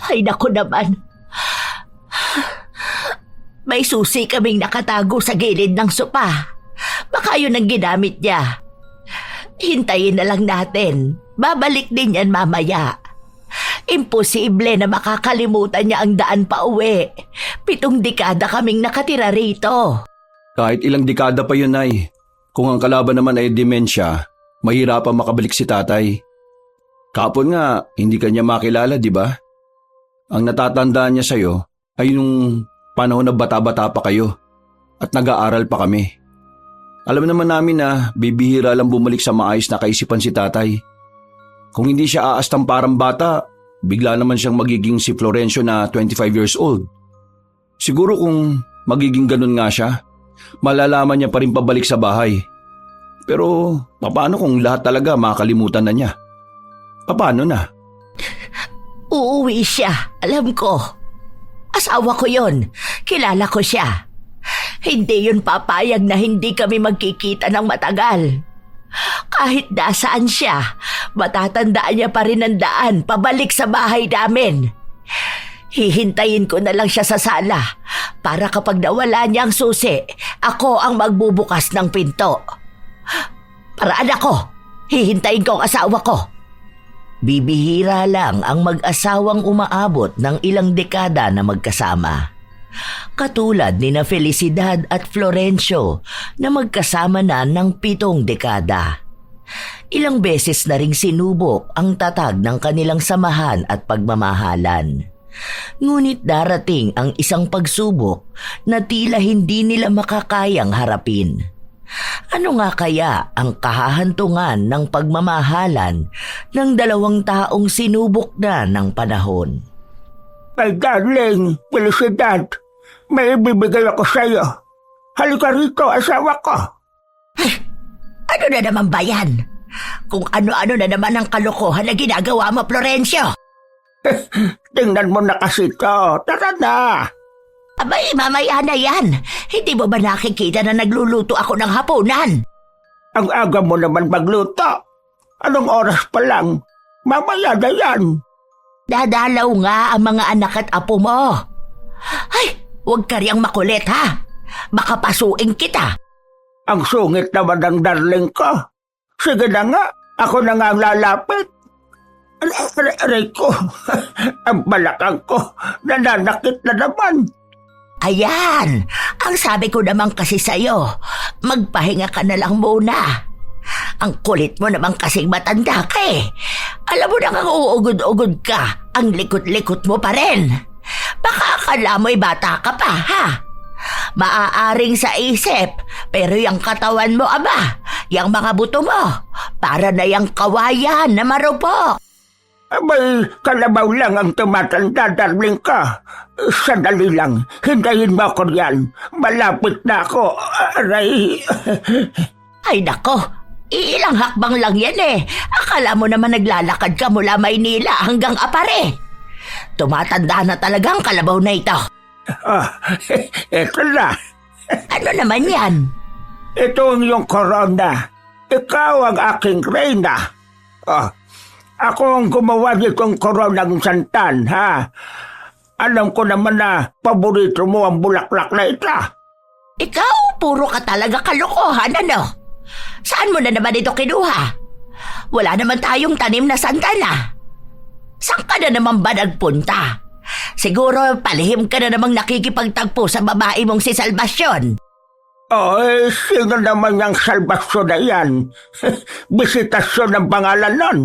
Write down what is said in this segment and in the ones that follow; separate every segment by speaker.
Speaker 1: Ay naku naman. May susi kaming nakatago sa gilid ng sopa. Baka yun ang ginamit niya. Hintayin na lang natin. Babalik din yan mamaya. Imposible na makakalimutan niya ang daan pa uwi. 7 dekada kaming nakatira rito.
Speaker 2: Kahit ilang dekada pa yun, Nay. Kung ang kalaban naman ay demensya, mahirapan makabalik si tatay. Kapon nga, hindi kanya makilala, di ba? Ang natatandaan niya sa'yo ay yung panahon na bata-bata pa kayo at nag-aaral pa kami. Alam naman namin na bibihira lang bumalik sa maayos na kaisipan si tatay. Kung hindi siya aastang parang bata, bigla naman siyang magiging si Florencio na 25 years old. Siguro kung magiging ganun nga siya, malalaman niya pa rin pabalik sa bahay. Pero paano kung lahat talaga makakalimutan na niya? Paano na?
Speaker 1: Uuwi siya, alam ko. Asawa ko yon. Kilala ko siya. Hindi yun papayag na hindi kami magkikita ng matagal. Kahit nasaan siya, matatandaan niya pa rin ang daan pabalik sa bahay namin. Hihintayin ko na lang siya sa sala para kapag nawala niya ang susi, ako ang magbubukas ng pinto. Paraan ako, hihintayin ko ang asawa ko. Bibihira lang ang mag-asawang umaabot ng ilang dekada na magkasama. Katulad ni na Felicidad at Florencio na magkasama na ng 7 dekada. Ilang beses na ring sinubok ang tatag ng kanilang samahan at pagmamahalan. Ngunit darating ang isang pagsubok na tila hindi nila makakayang harapin. Ano nga kaya ang kahahantungan ng pagmamahalan ng 2 taong sinubok na ng panahon?
Speaker 3: My darling, Felicidad, may ibibigay ako sa iyo. Halika rito, asawa ko.
Speaker 1: Ay, ano na naman ba yan? Kung ano-ano na naman ang kalokohan na ginagawa mo, Florencio.
Speaker 3: Tingnan mo na kasi ito. Tara na.
Speaker 1: Abay, mamaya na yan. Hindi mo ba nakikita na nagluluto ako ng hapunan?
Speaker 3: Ang aga mo naman magluto. Anong oras pa lang? Mamaya na yan.
Speaker 1: Dadalaw nga ang mga anak at apo mo. Ay, huwag ka riyang makulit ha. Baka pasuin kita.
Speaker 3: Ang sungit naman ng darling ko. Sige na nga, ako na nga ang lalapit. Aray ko, ang balakang ko, nananakit na naman.
Speaker 1: Ayan, ang sabi ko naman kasi sa'yo, magpahinga ka na lang muna. Ang kulit mo naman kasing matanda ka eh. Alam mo nang uugod-ugod ka, ang likot-likot mo pa rin. Baka akala mo'y bata ka pa, ha? Maaaring sa isip, pero yung katawan mo, aba, yung mga buto mo, para na yung kawayan na marupok.
Speaker 3: May kalabaw lang ang tumatanda, darling ka. Sandali lang, hintayin mo ako riyan. Malapit na ako, aray.
Speaker 1: Ay nako, ilang hakbang lang yan eh. Akala mo naman naglalakad ka mula Maynila hanggang Apare. Tumatanda na talagang kalabaw na ito.
Speaker 3: Eto na.
Speaker 1: Ano naman yan?
Speaker 3: Ito ang iyong corona. Ikaw ang aking reyna. Ako ang gumawa nitong koronang santan, ha? Alam ko naman na paborito mo ang bulaklak na ito.
Speaker 1: Ikaw, puro ka talaga kalokohan, ano? Saan mo na naman ito kinuha? Wala naman tayong tanim na santan, ah. Saan ka na naman ba nagpunta? Siguro palihim ka na namang nakikipagtagpo sa babae mong si Salvacion.
Speaker 3: Sino naman yung Salvacion na yan? Bisitasyon ng pangalan nun.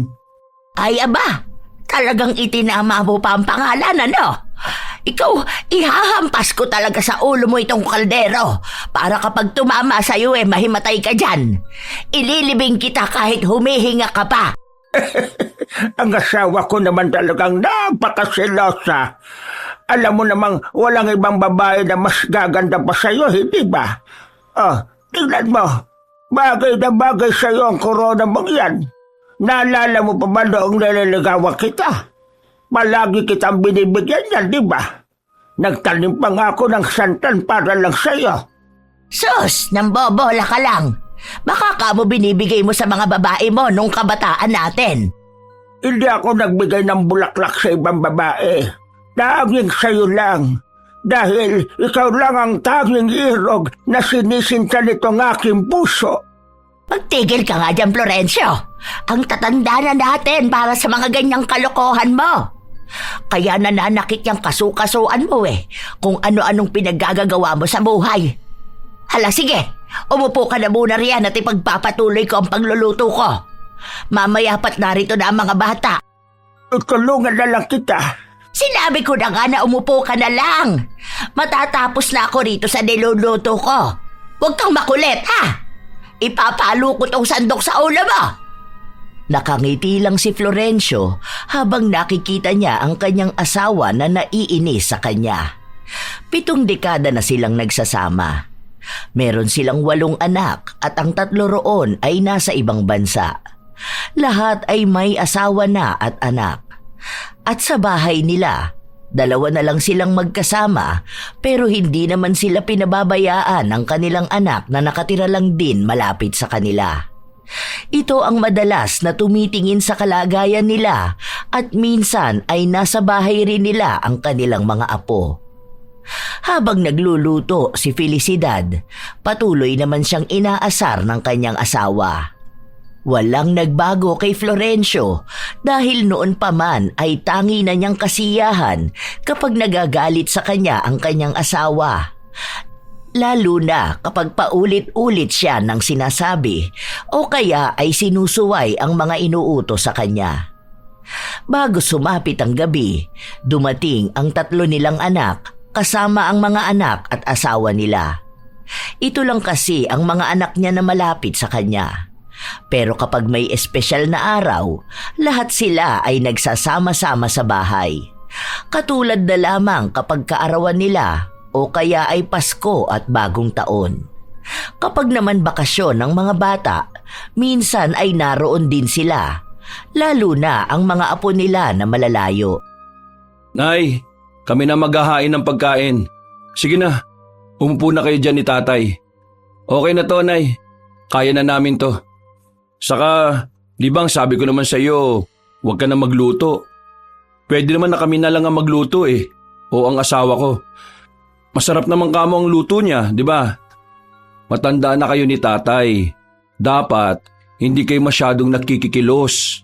Speaker 1: Ay aba, talagang itinama mo pa ang pangalan, ano? Ikaw, ihahampas ko talaga sa ulo mo itong kaldero para kapag tumama sa'yo mahimatay ka dyan. Ililibing kita kahit humihinga ka pa.
Speaker 3: Ang asawa ko naman talagang napakasilosa. Alam mo namang walang ibang babae na mas gaganda pa sa'yo, hindi ba? Tingnan mo, bagay na bagay sa'yo ang korona mong yan. Naalala mo pa ba noong naliligawan kita? Palagi kitang binibigyan yan, di ba? Nagtanim pa nga ako ng santan para lang sa'yo.
Speaker 1: Sus, nambobola ka lang. Baka ka mo binibigay mo sa mga babae mo nung kabataan natin.
Speaker 3: Hindi ako nagbigay ng bulaklak sa ibang babae. Tanging sa'yo lang. Dahil ikaw lang ang tanging irog na sinisinta nitong aking puso.
Speaker 1: Magtigil ka nga dyan, Florencio. Ang tatanda na natin para sa mga ganyang kalokohan mo. Kaya nananakit yung kasukasuan mo kung ano-anong pinaggagawa mo sa buhay. Hala, sige. Umupo ka na muna riyan at ipagpapatuloy ko ang pagluluto ko. Mamaya pat narito na ang mga bata.
Speaker 3: Tulungan na lang kita.
Speaker 1: Sinabi ko na nga na umupo ka na lang. Matatapos na ako rito sa niluluto ko. Huwag kang makulit, ha? Ipapalo ko tong sandok sa ulo mo. Nakangiti lang si Florencio habang nakikita niya ang kanyang asawa na naiinis sa kanya. 7 dekada na silang nagsasama. Meron silang 8 anak at ang 3 roon ay nasa ibang bansa. Lahat ay may asawa na at anak. At sa bahay nila, 2 na lang silang magkasama pero hindi naman sila pinababayaan ng kanilang anak na nakatira lang din malapit sa kanila. Ito ang madalas na tumitingin sa kalagayan nila at minsan ay nasa bahay rin nila ang kanilang mga apo. Habang nagluluto si Felicidad, patuloy naman siyang inaasar ng kanyang asawa. Walang nagbago kay Florencio dahil noon pa man ay tangi na niyang kasiyahan kapag nagagalit sa kanya ang kanyang asawa. Lalo na kapag paulit-ulit siya ng sinasabi o kaya ay sinusuway ang mga inuutos sa kanya. Bago sumapit ang gabi, dumating ang 3 nilang anak kasama ang mga anak at asawa nila. Ito lang kasi ang mga anak niya na malapit sa kanya. Pero kapag may espesyal na araw, lahat sila ay nagsasama-sama sa bahay. Katulad na lamang kapag kaarawan nila o kaya ay Pasko at Bagong Taon. Kapag naman bakasyon ng mga bata, minsan ay naroon din sila, lalo na ang mga apo nila na malalayo.
Speaker 2: Nay, kami na maghahain ng pagkain. Sige na, umupo na kayo dyan ni tatay. Okay na to, Nay. Kaya na namin to. Saka, di bang sabi ko naman sa iyo, huwag ka na magluto. Pwede naman na kami na lang ang magluto o ang asawa ko. Masarap naman kamo ang luto niya, di ba? Matanda na kayo ni tatay. Dapat, hindi kayo masyadong nakikikilos.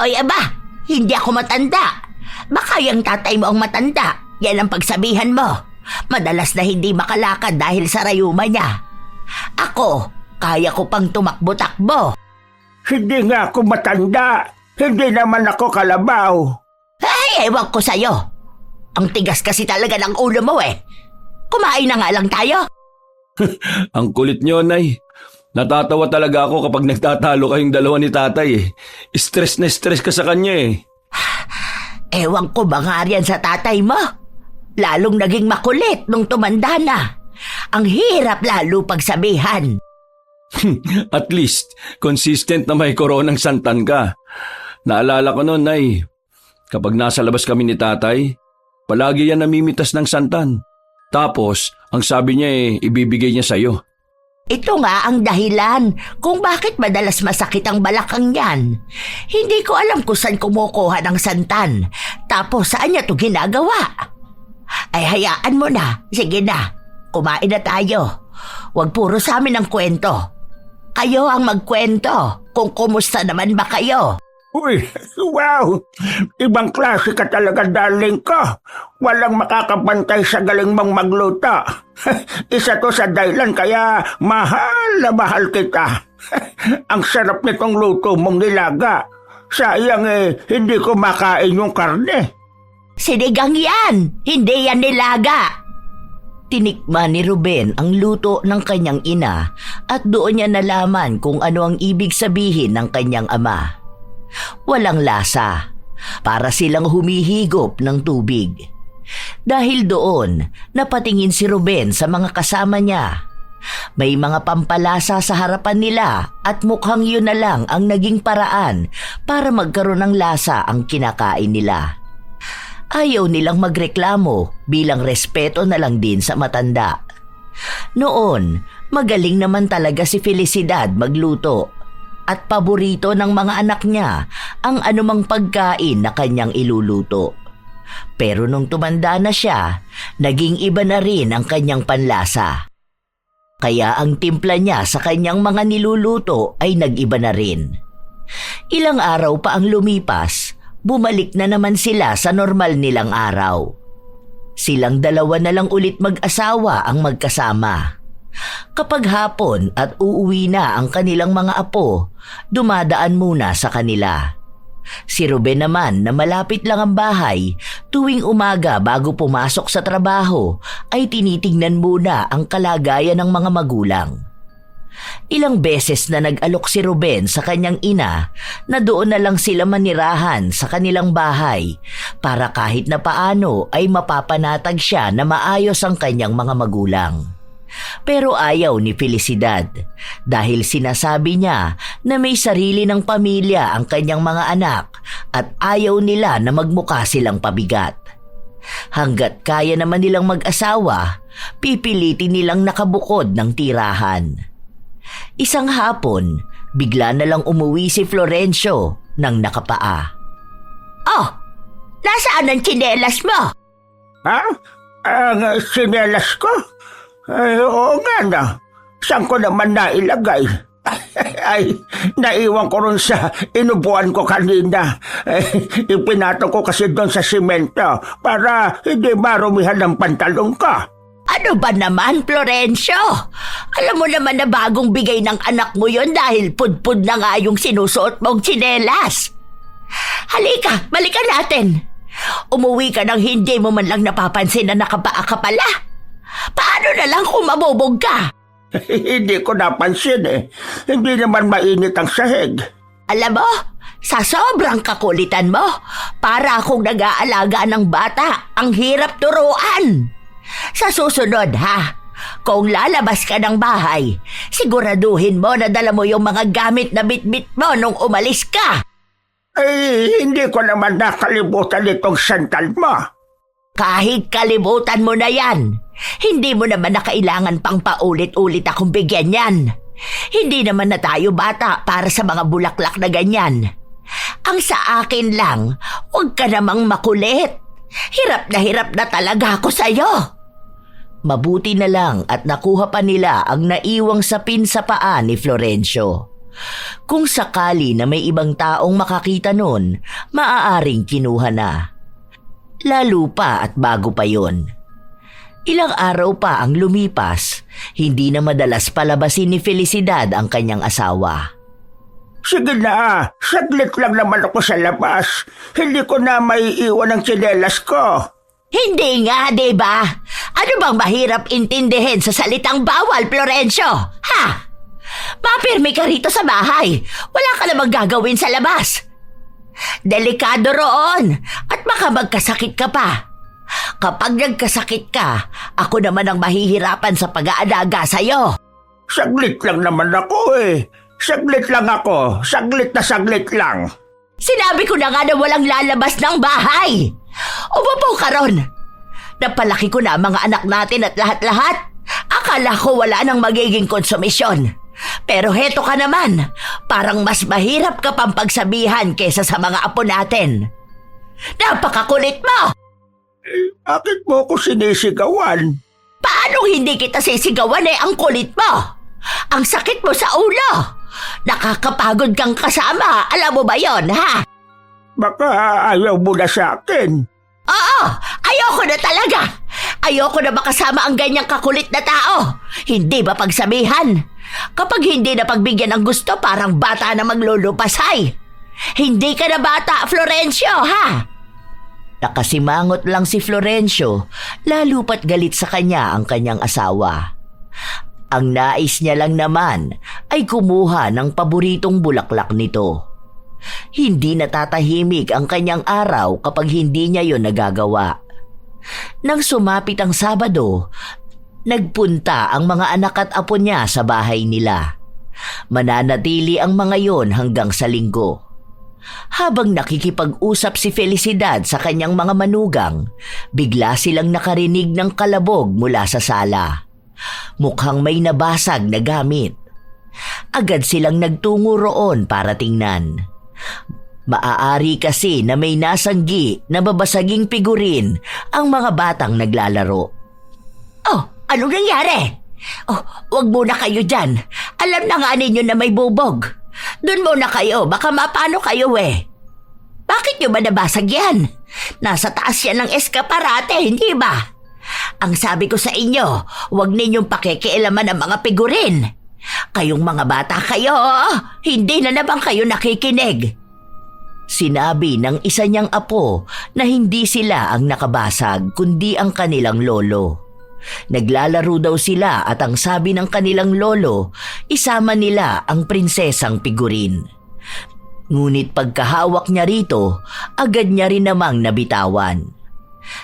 Speaker 1: Oy aba, hindi ako matanda. Baka yung tatay mo ang matanda. Yan ang pagsabihan mo. Madalas na hindi makalakad dahil sa rayuma niya. Ako, kaya ko pang tumakbo-takbo.
Speaker 3: Hindi nga ako matanda. Hindi naman ako kalabaw.
Speaker 1: Ay, ewan ko sa'yo. Ang tigas kasi talaga ng ulo mo Kumain na nga lang tayo.
Speaker 2: Ang kulit niyo, Nay. Natatawa talaga ako kapag nagtatalo kayong dalawa ni tatay Stress na stress ka sa kanya
Speaker 1: Ewan ko ba nga riyan sa tatay mo? Lalong naging makulit nung tumanda na. Ang hirap lalo pagsabihan.
Speaker 2: At least, consistent na may koronang santan ka. Naalala ko noon, Nay. Kapag nasa labas kami ni tatay, palagi yan namimitas ng santan. Tapos, ang sabi niya ibibigay niya sa'yo.
Speaker 1: Ito nga ang dahilan kung bakit madalas masakit ang balakang niyan. Hindi ko alam kung saan kumukuha ng santan. Tapos saan niya ito ginagawa? Ay hayaan mo na. Sige na. Kumain na tayo. Huwag puro sa amin ang kwento. Kayo ang magkwento kung kumusta naman ba kayo.
Speaker 3: Uy, wow! Ibang klase ka talaga, darling ko. Walang makakapantay sa galing mong magluto. Isa to sa dahilan kaya mahal na mahal kita. Ang sarap nitong luto mong nilaga. Sayang hindi ko makain yung karne.
Speaker 1: Sinigang yan! Hindi yan nilaga! Tinikman ni Ruben ang luto ng kanyang ina at doon niya nalaman kung ano ang ibig sabihin ng kanyang ama. Walang lasa. Para silang humihigop ng tubig. Dahil doon, napatingin si Ruben sa mga kasama niya. May mga pampalasa sa harapan nila at mukhang yun na lang ang naging paraan para magkaroon ng lasa ang kinakain nila. Ayaw nilang magreklamo bilang respeto na lang din sa matanda. Noon, magaling naman talaga si Felicidad magluto at paborito ng mga anak niya ang anumang pagkain na kanyang iluluto. Pero nung tumanda na siya, naging iba na rin ang kanyang panlasa. Kaya ang timpla niya sa kanyang mga niluluto ay nag-iba na rin. Ilang araw pa ang lumipas, bumalik na naman sila sa normal nilang araw. Silang dalawa na lang ulit mag-asawa ang magkasama. Kapag hapon at uuwi na ang kanilang mga apo, dumadaan muna sa kanila. Si Ruben naman na malapit lang ang bahay, tuwing umaga bago pumasok sa trabaho ay tinitingnan muna ang kalagayan ng mga magulang. Ilang beses na nag-alok si Ruben sa kanyang ina na doon na lang sila manirahan sa kanilang bahay para kahit na paano ay mapapanatag siya na maayos ang kanyang mga magulang. Pero ayaw ni Felicidad dahil sinasabi niya na may sarili ng pamilya ang kanyang mga anak at ayaw nila na magmukha silang pabigat. Hanggat kaya naman nilang mag-asawa, pipilitin nilang nakabukod ng tirahan. Isang hapon, bigla na lang umuwi si Florencio nang nakapaa. "Oh, nasaan ang tsinelas mo?"
Speaker 3: Ha? Ang sinelas ko? Ay, oo nga na. Saan ko naman nailagay? Ay, naiwan ko ron sa inupuan ko kanina. Ipinato ko kasi doon sa simento para hindi marumihan ng pantalon ko.
Speaker 1: Ano ba naman, Florencio? Alam mo naman na bagong bigay ng anak mo yon dahil pudpud na nga yung sinusuot mong tsinelas. Halika, balikan natin. Umuwi ka nang hindi mo man lang napapansin na nakapaa ka pala. Paano na lang kung mabubog ka?
Speaker 3: Hindi ko napansin eh. Hindi naman mainit ang sahig.
Speaker 1: Alam mo, sa sobrang kakulitan mo, para akong nag-aalaga ng bata, ang hirap turuan. Sa susunod ha, kung lalabas ka ng bahay, siguraduhin mo na dala mo yung mga gamit na bitbit mo nung umalis ka.
Speaker 3: Ay, hindi ko naman nakalimutan itong sandal mo.
Speaker 1: Kahit kalimutan mo na yan, hindi mo naman na kailangan pang paulit-ulit akong bigyan yan. Hindi naman na tayo bata para sa mga bulaklak na ganyan. Ang sa akin lang, huwag ka namang makulit. Hirap na talaga ako sa'yo. Mabuti na lang at nakuha pa nila ang naiwang sapin sa paa ni Florencio. Kung sakali na may ibang taong makakita nun, maaaring kinuha na. Lalo pa at bago pa yon. Ilang araw pa ang lumipas, hindi na madalas palabasin ni Felicidad ang kanyang asawa.
Speaker 3: Sige na, saglit lang naman ako sa labas. Hindi ko na maiiwan ang tsinelas ko.
Speaker 1: Hindi nga, diba? Ano bang mahirap intindihin sa salitang bawal, Florencio? Ha? Mapirmi ka rito sa bahay. Wala ka namang gagawin sa labas. Delikado roon at baka magkasakit ka pa. Kapag nagkasakit ka, ako naman ang mahihirapan sa pag-aalaga sa'yo.
Speaker 3: Saglit lang naman ako eh. Saglit lang ako. Saglit lang.
Speaker 1: Sinabi ko na nga na walang lalabas ng bahay. Umupo ka ron. Napalaki ko na ang mga anak natin at lahat-lahat. Akala ko wala nang magiging konsumisyon. Pero heto ka naman, parang mas mahirap ka pang pagsabihan kesa sa mga apo natin. Napakakulit mo!
Speaker 3: Bakit mo ko sinisigawan?
Speaker 1: Paano hindi kita sisigawan ang kulit mo? Ang sakit mo sa ulo. Nakakapagod kang kasama, alam mo ba yon, ha?
Speaker 3: Baka ayaw mo na sa akin.
Speaker 1: Oo, ayoko na talaga. Ayoko na makasama ang ganyang kakulit na tao. Hindi ba pagsabihan? Kapag hindi na pagbigyan ng gusto, parang bata na maglulupasay. Hindi ka na bata, Florencio, ha? Nakasimangot lang si Florencio, lalo pat galit sa kanya ang kanyang asawa. Ang nais niya lang naman ay kumuha ng paboritong bulaklak nito. Hindi natatahimik ang kanyang araw kapag hindi niya yon nagagawa. Nang sumapit ang Sabado, nagpunta ang mga anak at apo niya sa bahay nila. Mananatili ang mga yon hanggang sa Linggo. Habang nakikipag-usap si Felicidad sa kanyang mga manugang, bigla silang nakarinig ng kalabog mula sa sala. Mukhang may nabasag na gamit. Agad silang nagtungo roon para tingnan. Maaari kasi na may nasanggi na babasaging figurin ang mga batang naglalaro. Oh, anong nangyari? Oh, wag muna kayo dyan. Alam na nga ninyo na may bubog. Doon muna kayo, baka mapano kayo eh. Bakit nyo ba nabasag yan? Nasa taas yan ng eskaparate, hindi ba? Ang sabi ko sa inyo, wag ninyong pakikialaman ang mga figurin. Kayong mga bata kayo, hindi na naman kayo nakikinig. Sinabi ng isa niyang apo na hindi sila ang nakabasag kundi ang kanilang lolo. Naglalaro daw sila at ang sabi ng kanilang lolo, isama nila ang prinsesang figurin. Ngunit pagkahawak niya rito, agad niya rin namang nabitawan.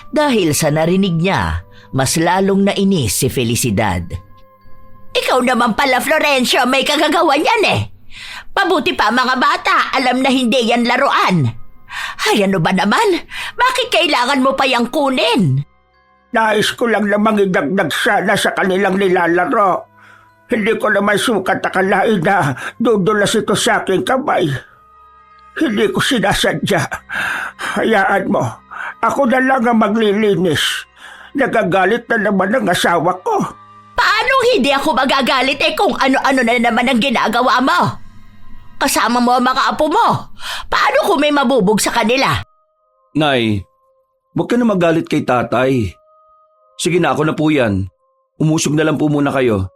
Speaker 1: Dahil sa narinig niya, mas lalong nainis si Felicidad. Ikaw naman pala, Florencio, may kagagawan yan eh. Pabuti pa mga bata, alam na hindi yan laruan. Ay ano ba naman? Bakit kailangan mo pa yang kunin?
Speaker 3: Nais ko lang namang idagdag sana sa kanilang nilalaro. Hindi ko naman sukat akalain na dudulas ito sa aking kamay. Hindi ko sinasadya. Hayaan mo, ako na lang ang maglilinis. Nagagalit na naman ang asawa ko.
Speaker 1: Paano hindi ako magagalit kung ano-ano na naman ang ginagawa mo? Kasama mo ang mga apo mo. Paano kung may mabubog sa kanila?
Speaker 2: Nay, huwag ka na magalit kay tatay. Sige na, ako na po yan. Umusog na lang po muna kayo.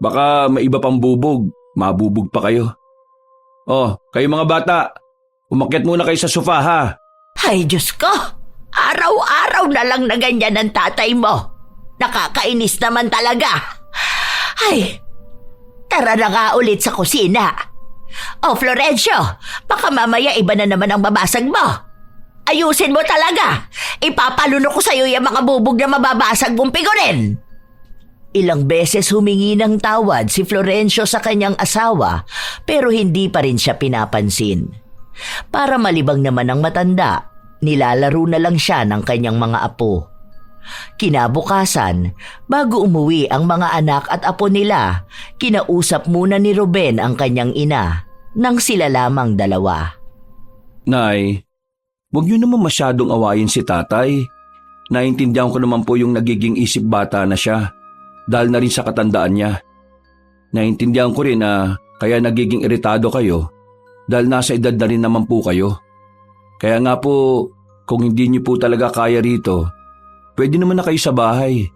Speaker 2: Baka may iba pang bubog. Mabubog pa kayo. Oh, kayo mga bata, umakyat muna kayo sa sofa ha.
Speaker 1: Ay, Diyos ko! Araw-araw na lang na ganyan ang tatay mo. Nakakainis naman talaga. Ay, tara na nga ulit sa kusina. Oh, Florencio, baka mamaya iba na naman ang babasag mo. Ayusin mo talaga. Ipapaluno ko sa'yo yung mga bubog na mababasag mong figurin. Ilang beses humingi ng tawad si Florencio sa kanyang asawa pero hindi pa rin siya pinapansin. Para malibang naman ang matanda, nilalaro na lang siya ng kanyang mga apo. Kinabukasan, bago umuwi ang mga anak at apo nila, kinausap muna ni Ruben ang kanyang ina nang sila lamang dalawa.
Speaker 2: Nay, huwag niyo naman masyadong awayin si tatay. Naintindihan ko naman po yung nagiging isip bata na siya dahil na rin sa katandaan niya. Naintindihan ko rin na kaya nagiging iritado kayo dahil nasa edad na rin naman po kayo. Kaya nga po, kung hindi niyo po talaga kaya rito, pwede naman na kayo sa bahay.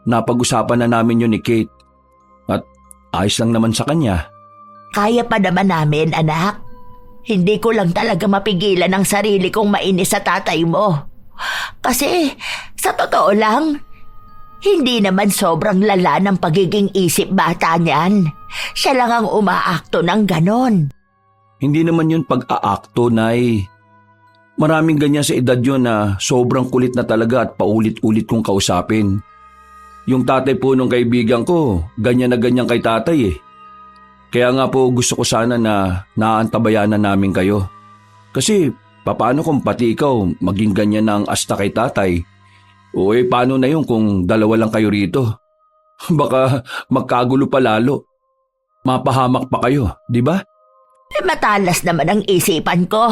Speaker 2: Napag-usapan na namin yun ni Kate at ayos lang naman sa kanya.
Speaker 1: Kaya pa naman namin, anak. Hindi ko lang talaga mapigilan ang sarili kong mainis sa tatay mo. Kasi, sa totoo lang, hindi naman sobrang lala ng pagiging isip bata niyan. Siya lang ang umaakto ng ganon.
Speaker 2: Hindi naman yun pag-aakto, Nay. Maraming ganyan sa edad yun na sobrang kulit na talaga at paulit-ulit kong kausapin. Yung tatay po nung kaibigan ko, ganyan na ganyan kay tatay eh. Kaya nga po gusto ko sana na naantabayanan namin kayo. Kasi paano kung pati ikaw maging ganyan ang asta kay tatay? O paano na yun kung dalawa lang kayo rito? Baka magkagulo pa lalo. Mapahamak pa kayo, di ba?
Speaker 1: Matalas naman ang isipan ko.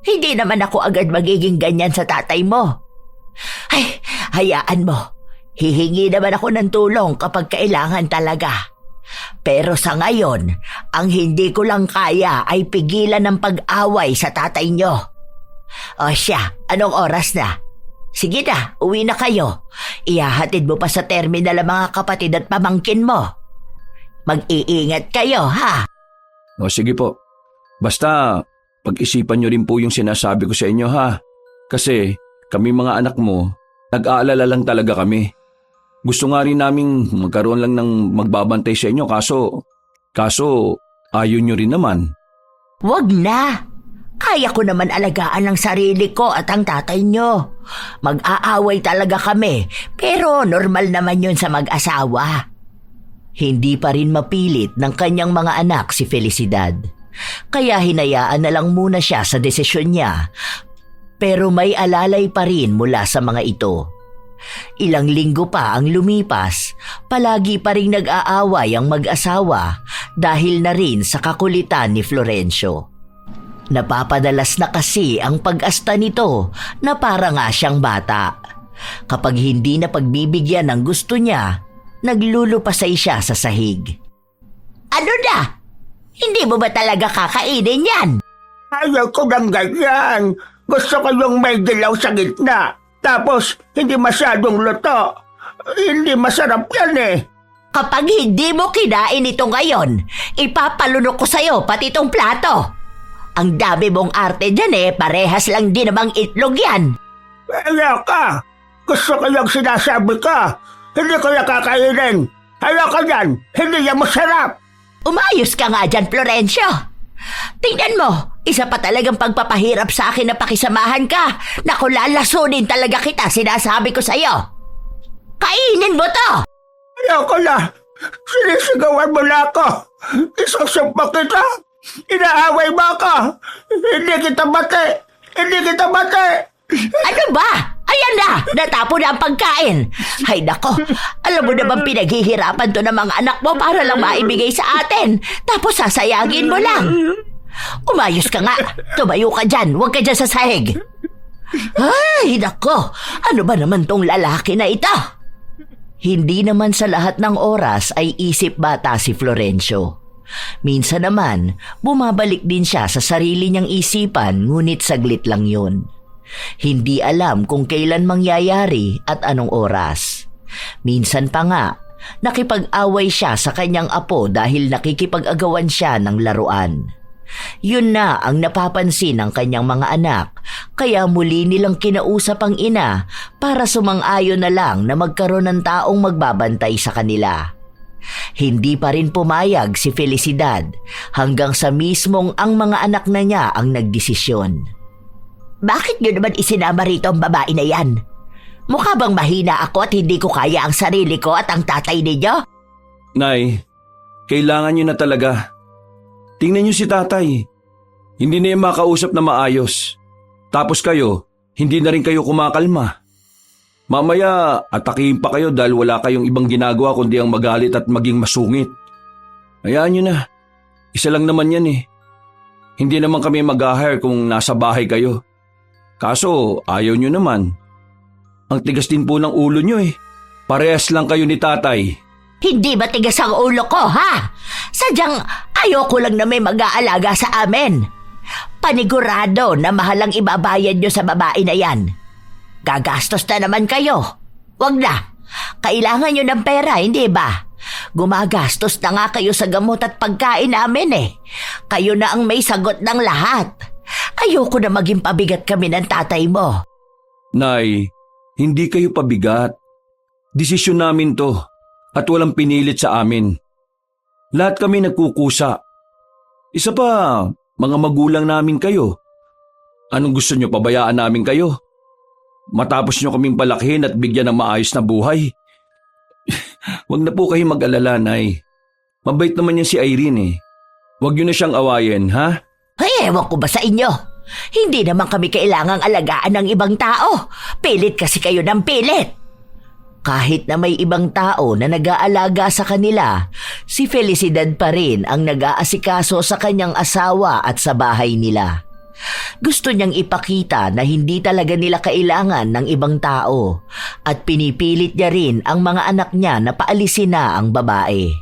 Speaker 1: Hindi naman ako agad magiging ganyan sa tatay mo. Ay, hayaan mo. Hihingi naman ako ng tulong kapag kailangan talaga. Pero sa ngayon, ang hindi ko lang kaya ay pigilan ng pag-away sa tatay nyo. O siya, anong oras na? Sige na, uwi na kayo. Ihahatid mo pa sa terminal ang mga kapatid at pamangkin mo. Mag-iingat kayo, ha?
Speaker 2: O sige po. Basta, pag-isipan nyo rin po yung sinasabi ko sa inyo, ha? Kasi kami mga anak mo, nag-aalala lang talaga kami. Gusto nga rin naming magkaroon lang ng magbabantay sa inyo kaso ayaw nyo rin naman.
Speaker 1: Wag na. Kaya ko naman alagaan ang sarili ko at ang tatay nyo. Mag-aaway talaga kami pero normal naman yun sa mag-asawa. Hindi pa rin mapilit ng kanyang mga anak si Felicidad. Kaya hinayaan na lang muna siya sa desisyon niya. Pero may alalay pa rin mula sa mga ito. Ilang linggo pa ang lumipas, palagi pa rin nag-aaway ang mag-asawa dahil na rin sa kakulitan ni Florencio. Napapadalas na kasi ang pag-asta nito na para nga siyang bata. Kapag hindi na pagbibigyan ng gusto niya, naglulupasay siya sa sahig. Ano na? Hindi mo ba talaga kakainin yan?
Speaker 3: Ayaw ko ng ganyan. Gusto ko yung may dilaw sa gitna. Tapos, hindi masyadong luto. Hindi masarap yan eh.
Speaker 1: Kapag hindi mo kinain ito ngayon, ipapalunok ko sa'yo pati itong plato. Ang dami mong arte dyan eh, parehas lang din namang itlog yan.
Speaker 3: Ayaw ka. Gusto ko yung sinasabi ka. Hindi ko yung kakainin. Ayaw ka yan. Hindi yan masarap.
Speaker 1: Umayos ka nga dyan, Florencio. Tingnan mo, isa pa talagang pagpapahirap sa akin na pakisamahan ka. Naku, lalasunin talaga kita, sinasabi ko sa'yo. Kainin mo to!
Speaker 3: Ayaw ko na. Sinisigawan mo na ako. Isasumpa kita. Inaaway mo ako. Hindi kita bati. Hindi kita bati.
Speaker 1: Ano ba? Ayan na! Natapo na ang pagkain. Hay nako, alam mo naman pinaghihirapan to ng mga anak mo para lang maibigay sa atin. Tapos sasayagin mo lang. Umayos ka nga. Tumayo ka dyan. Huwag ka dyan sa sahig. Ay, nako. Ano ba naman tong lalaki na ito? Hindi naman sa lahat ng oras ay isip bata si Florencio. Minsan naman, bumabalik din siya sa sarili niyang isipan ngunit saglit lang yun. Hindi alam kung kailan mangyayari at anong oras. Minsan pa nga, nakipag-away siya sa kanyang apo dahil nakikipag-agawan siya ng laruan. Yun na ang napapansin ng kanyang mga anak, kaya muli nilang kinausap ang ina para sumang-ayon na lang na magkaroon ng taong magbabantay sa kanila. Hindi pa rin pumayag si Felicidad hanggang sa mismong ang mga anak na niya ang nagdesisyon. Bakit niyo naman isinama rito ang babae na yan? Mukha bang mahina ako at hindi ko kaya ang sarili ko at ang tatay ninyo?
Speaker 2: Nay, kailangan niyo na talaga. Tingnan niyo si tatay. Hindi na yung makausap na maayos. Tapos kayo, hindi na rin kayo kumakalma. Mamaya, atakihin pa kayo dahil wala kayong ibang ginagawa kundi ang magalit at maging masungit. Hayaan niyo na. Isa lang naman yan eh. Hindi naman kami mag-hire kung nasa bahay kayo. Kaso, ayaw niyo naman. Ang tigas din po ng ulo niyo eh. Parehas lang kayo ni tatay.
Speaker 1: Hindi ba tigas ang ulo ko, ha? Sadyang ayoko lang na may mag-aalaga sa amin. Panigurado na mahalang ibabayad nyo sa babae na yan. Gagastos na naman kayo. Wag na. Kailangan nyo ng pera, hindi ba? Gumagastos na nga kayo sa gamot at pagkain namin eh. Kayo na ang may sagot ng lahat. Ayoko na maging pabigat kami ng tatay mo.
Speaker 2: Nay, hindi kayo pabigat. Desisyon namin to at walang pinilit sa amin. Lahat kami nagkukusa. Isa pa, mga magulang namin kayo. Anong gusto nyo, pabayaan namin kayo? Matapos nyo kaming palakihin at bigyan ng maayos na buhay? Huwag na po kayo mag-alala, Nay. Mabait naman yan si Irene eh. Huwag nyo na siyang awayin, ha?
Speaker 1: Ay, ewan ko ba sa inyo? Hindi naman kami kailangang alagaan ng ibang tao. Pilit kasi kayo ng pilit. Kahit na may ibang tao na nag-aalaga sa kanila, si Felicidad pa rin ang nag-aasikaso sa kanyang asawa at sa bahay nila. Gusto niyang ipakita na hindi talaga nila kailangan ng ibang tao at pinipilit niya rin ang mga anak niya na paalisin na ang babae.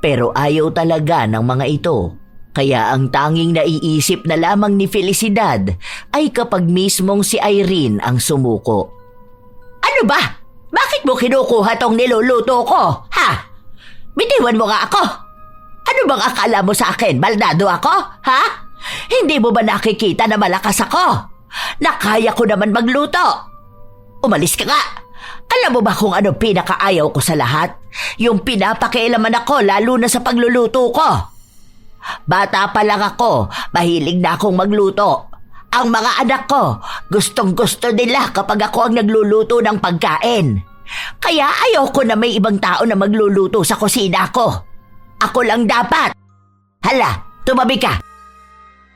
Speaker 1: Pero ayaw talaga ng mga ito. Kaya ang tanging naiisip na lamang ni Felicidad ay kapag mismong si Irene ang sumuko. Ano ba? Bakit mo kinukuha tong niluluto ko? Ha? Bitiwan mo nga ako. Ano bang akala mo sa akin? Baldado ako? Ha? Hindi mo ba nakikita na malakas ako? Nakaya ko naman magluto. Umalis ka nga. Alam mo ba kung ano pinakaayaw ko sa lahat? Yung pinapakialaman ako lalo na sa pagluluto ko. Bata pa lang ako, mahilig na akong magluto. Ang mga anak ko, gustong-gusto nila kapag ako ang nagluluto ng pagkain. Kaya ayoko na may ibang tao na magluluto sa kusina ko. Ako lang dapat. Hala, tumabi ka.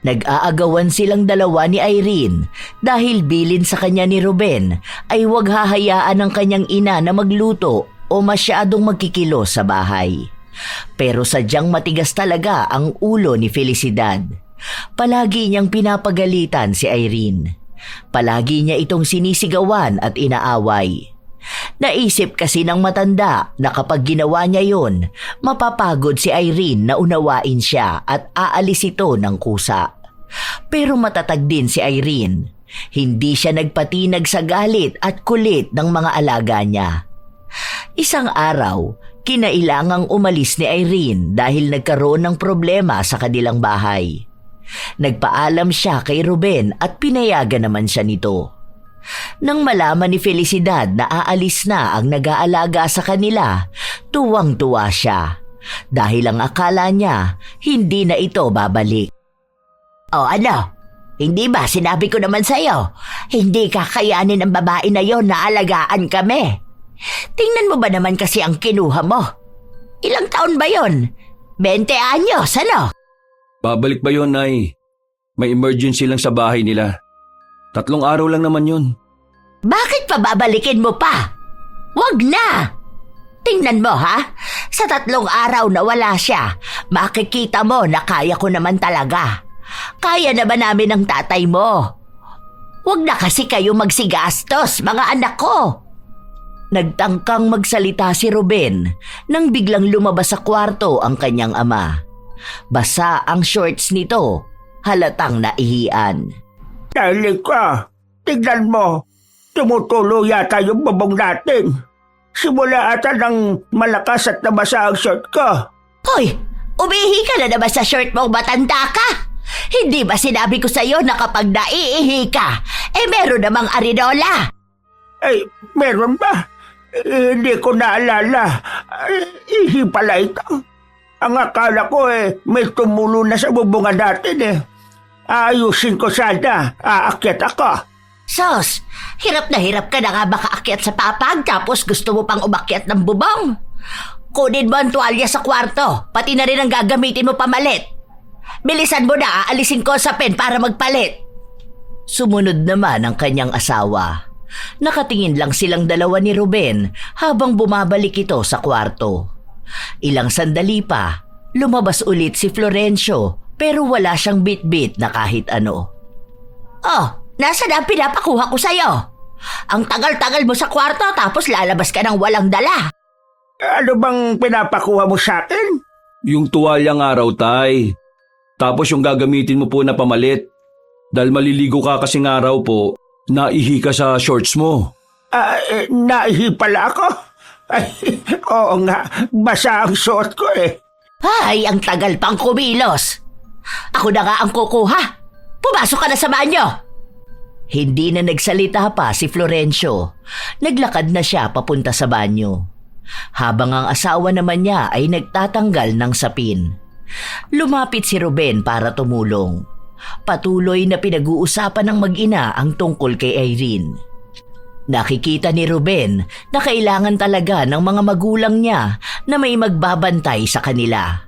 Speaker 1: Nag-aagawan silang dalawa ni Irene dahil bilin sa kanya ni Ruben ay huwag hahayaan ng kanyang ina na magluto o masyadong magkikilos sa bahay. Pero sadyang matigas talaga ang ulo ni Felicidad. Palagi niyang pinapagalitan si Irene. Palagi niya itong sinisigawan at inaaway. Naisip kasi ng matanda na kapag ginawa niya yun, mapapagod si Irene na unawain siya at aalis ito ng kusa. Pero matatag din si Irene. Hindi siya nagpatinag sa galit at kulit ng mga alaga niya. Isang araw, kinailangang umalis ni Irene dahil nagkaroon ng problema sa kanilang bahay. Nagpaalam siya kay Ruben at pinayagan naman siya nito. Nang malaman ni Felicidad na aalis na ang nag-aalaga sa kanila, tuwang-tuwa siya dahil ang akala niya hindi na ito babalik. O ano? Hindi ba sinabi ko naman sa'yo? Hindi kakayanin ng babae na yon na alagaan kami. Tingnan mo ba naman kasi ang kinuha mo? Ilang taon ba yon? 20 anyos, ano?
Speaker 2: Babalik ba yun, Nay? May emergency lang sa bahay nila. 3 araw lang naman yun.
Speaker 1: Bakit pa babalikin mo pa? Wag na! Tingnan mo ha, sa 3 araw na wala siya, makikita mo na kaya ko naman talaga. Kaya na ba namin ng tatay mo? Wag na kasi kayo magsigastos, mga anak ko. Nagtangkang magsalita si Ruben nang biglang lumabas sa kwarto ang kanyang ama. Basa ang shorts nito, halatang naihian.
Speaker 3: Dahil ka, tignan mo. Tumutulo yata yung bubong natin. Simula ata ng malakas at nabasa ang short ko.
Speaker 1: Hoy, umihi ka na naman sa short mong matanda ka? Hindi ba sinabi ko sa'yo na kapag naiihi ka, meron namang arinola?
Speaker 3: Ay, meron ba? Hindi ko naalala. Ihi pala ito. Ang akala ko may tumulo na sa bubungan natin Ayusin ko sana. Aakyat ako.
Speaker 1: Sos, hirap ka na nga makaakyat sa papag tapos gusto mo pang umakyat ng bubong. Kunin mo ang tuwalya sa kwarto, pati na rin ang gagamitin mo pamalit. Bilisan mo na, aalisin ko sa pen para magpalit. Sumunod naman ang kanyang asawa. Nakatingin lang silang dalawa ni Ruben habang bumabalik ito sa kwarto. Ilang sandali pa, lumabas ulit si Florencio pero wala siyang bit-bit na kahit ano. Oh, nasa na ang pinapakuha ko sa'yo? Ang tagal-tagal mo sa kwarto tapos lalabas ka ng walang dala.
Speaker 3: Ano bang pinapakuha mo sa akin?
Speaker 2: Yung tuwalyang araw, Tay. Tapos yung gagamitin mo po na pamalit. Dahil maliligo ka kasing araw po, naihi ka sa shorts mo.
Speaker 3: Naihi pala ako? Ay, oo nga, basa ang suot ko
Speaker 1: Ay, ang tagal pang kumilos. Ako na nga ang kukuha. Pumasok ka na sa banyo. Hindi na nagsalita pa si Florencio. Naglakad na siya papunta sa banyo. Habang ang asawa naman niya ay nagtatanggal ng sapin. Lumapit si Ruben para tumulong. Patuloy na pinag-uusapan ng mag-ina ang tungkol kay Irene. Nakikita ni Ruben na kailangan talaga ng mga magulang niya na may magbabantay sa kanila.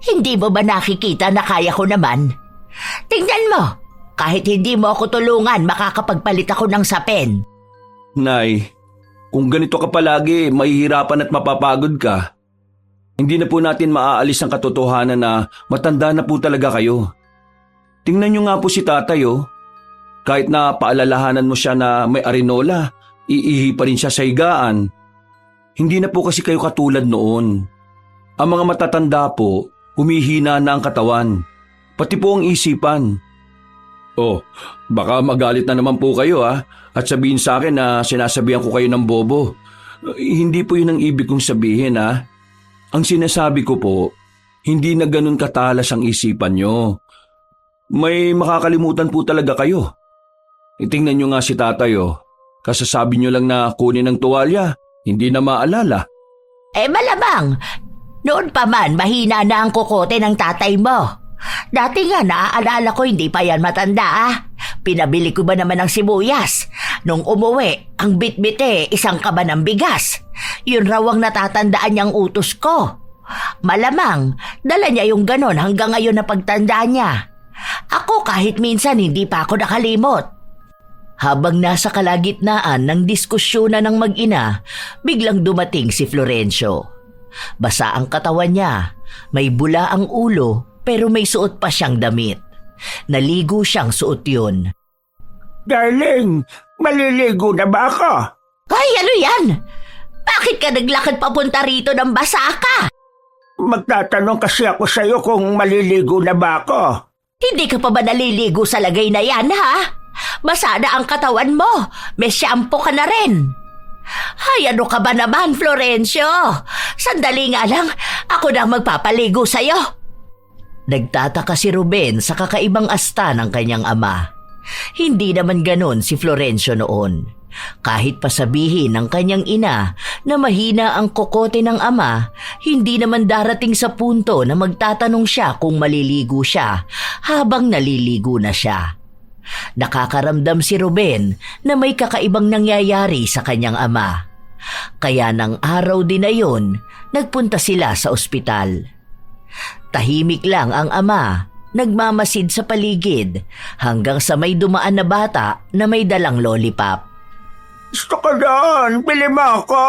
Speaker 1: Hindi mo ba nakikita na kaya ko naman? Tingnan mo, kahit hindi mo ako tulungan, makakapagpalit ako ng sapin.
Speaker 2: Nay, kung ganito ka palagi, mahihirapan at mapapagod ka. Hindi na po natin maaalis ang katotohanan na matanda na po talaga kayo. Tingnan niyo nga po si tatay Kahit na paalalahanan mo siya na may arinola, iihi pa rin siya sa higaan. Hindi na po kasi kayo katulad noon. Ang mga matatanda po, humihina na ang katawan, pati po ang isipan. Baka magalit na naman po kayo at sabihin sa akin na sinasabihan ko kayo ng bobo. Hindi po yun ang ibig kong sabihin Ang sinasabi ko po, hindi na ganun katalas ang isipan nyo. May makakalimutan po talaga kayo. Itingnan nyo nga si tatay Kasasabi nyo lang na kunin ang tuwalya, hindi na maalala.
Speaker 1: Malamang, noon pa man mahina na ang kukote ng tatay mo. Dati nga naaalala ko hindi pa yan matanda Pinabili ko ba naman ng sibuyas? Nung umuwi, ang bitbit isang kaba ng bigas. Yun raw ang natatandaan niyang utos ko. Malamang, dala niya yung ganon hanggang ngayon na pagtanda niya. Ako kahit minsan hindi pa ako nakalimot. Habang nasa kalagitnaan ng diskusyonan ng mag-ina, biglang dumating si Florencio. Basa ang katawan niya, may bula ang ulo pero may suot pa siyang damit. Naligo siyang suot yun.
Speaker 3: Darling, maliligo na ba ako?
Speaker 1: Ay, ano yan? Bakit ka naglakad papunta rito ng basa ka?
Speaker 3: Magtatanong kasi ako sa'yo kung maliligo na ba ako.
Speaker 1: Hindi ka pa ba naliligo sa lagay na yan, ha? Basa na ang katawan mo. May shampoo ka na rin. Ay, ano ka ba naman, Florencio? Sandali nga lang, ako na magpapaligo sa'yo. Nagtataka si Ruben sa kakaibang asta ng kanyang ama. Hindi naman ganon si Florencio noon. Kahit pasabihin ng kanyang ina na mahina ang kokote ng ama, hindi naman darating sa punto na magtatanong siya kung maliligo siya habang naliligo na siya. Nakakaramdam si Ruben na may kakaibang nangyayari sa kanyang ama. Kaya ng araw din na yun, nagpunta sila sa ospital. Tahimik lang ang ama, nagmamasid sa paligid hanggang sa may dumaan na bata na may dalang lollipop.
Speaker 3: Gusto ko doon. Bili mo ako.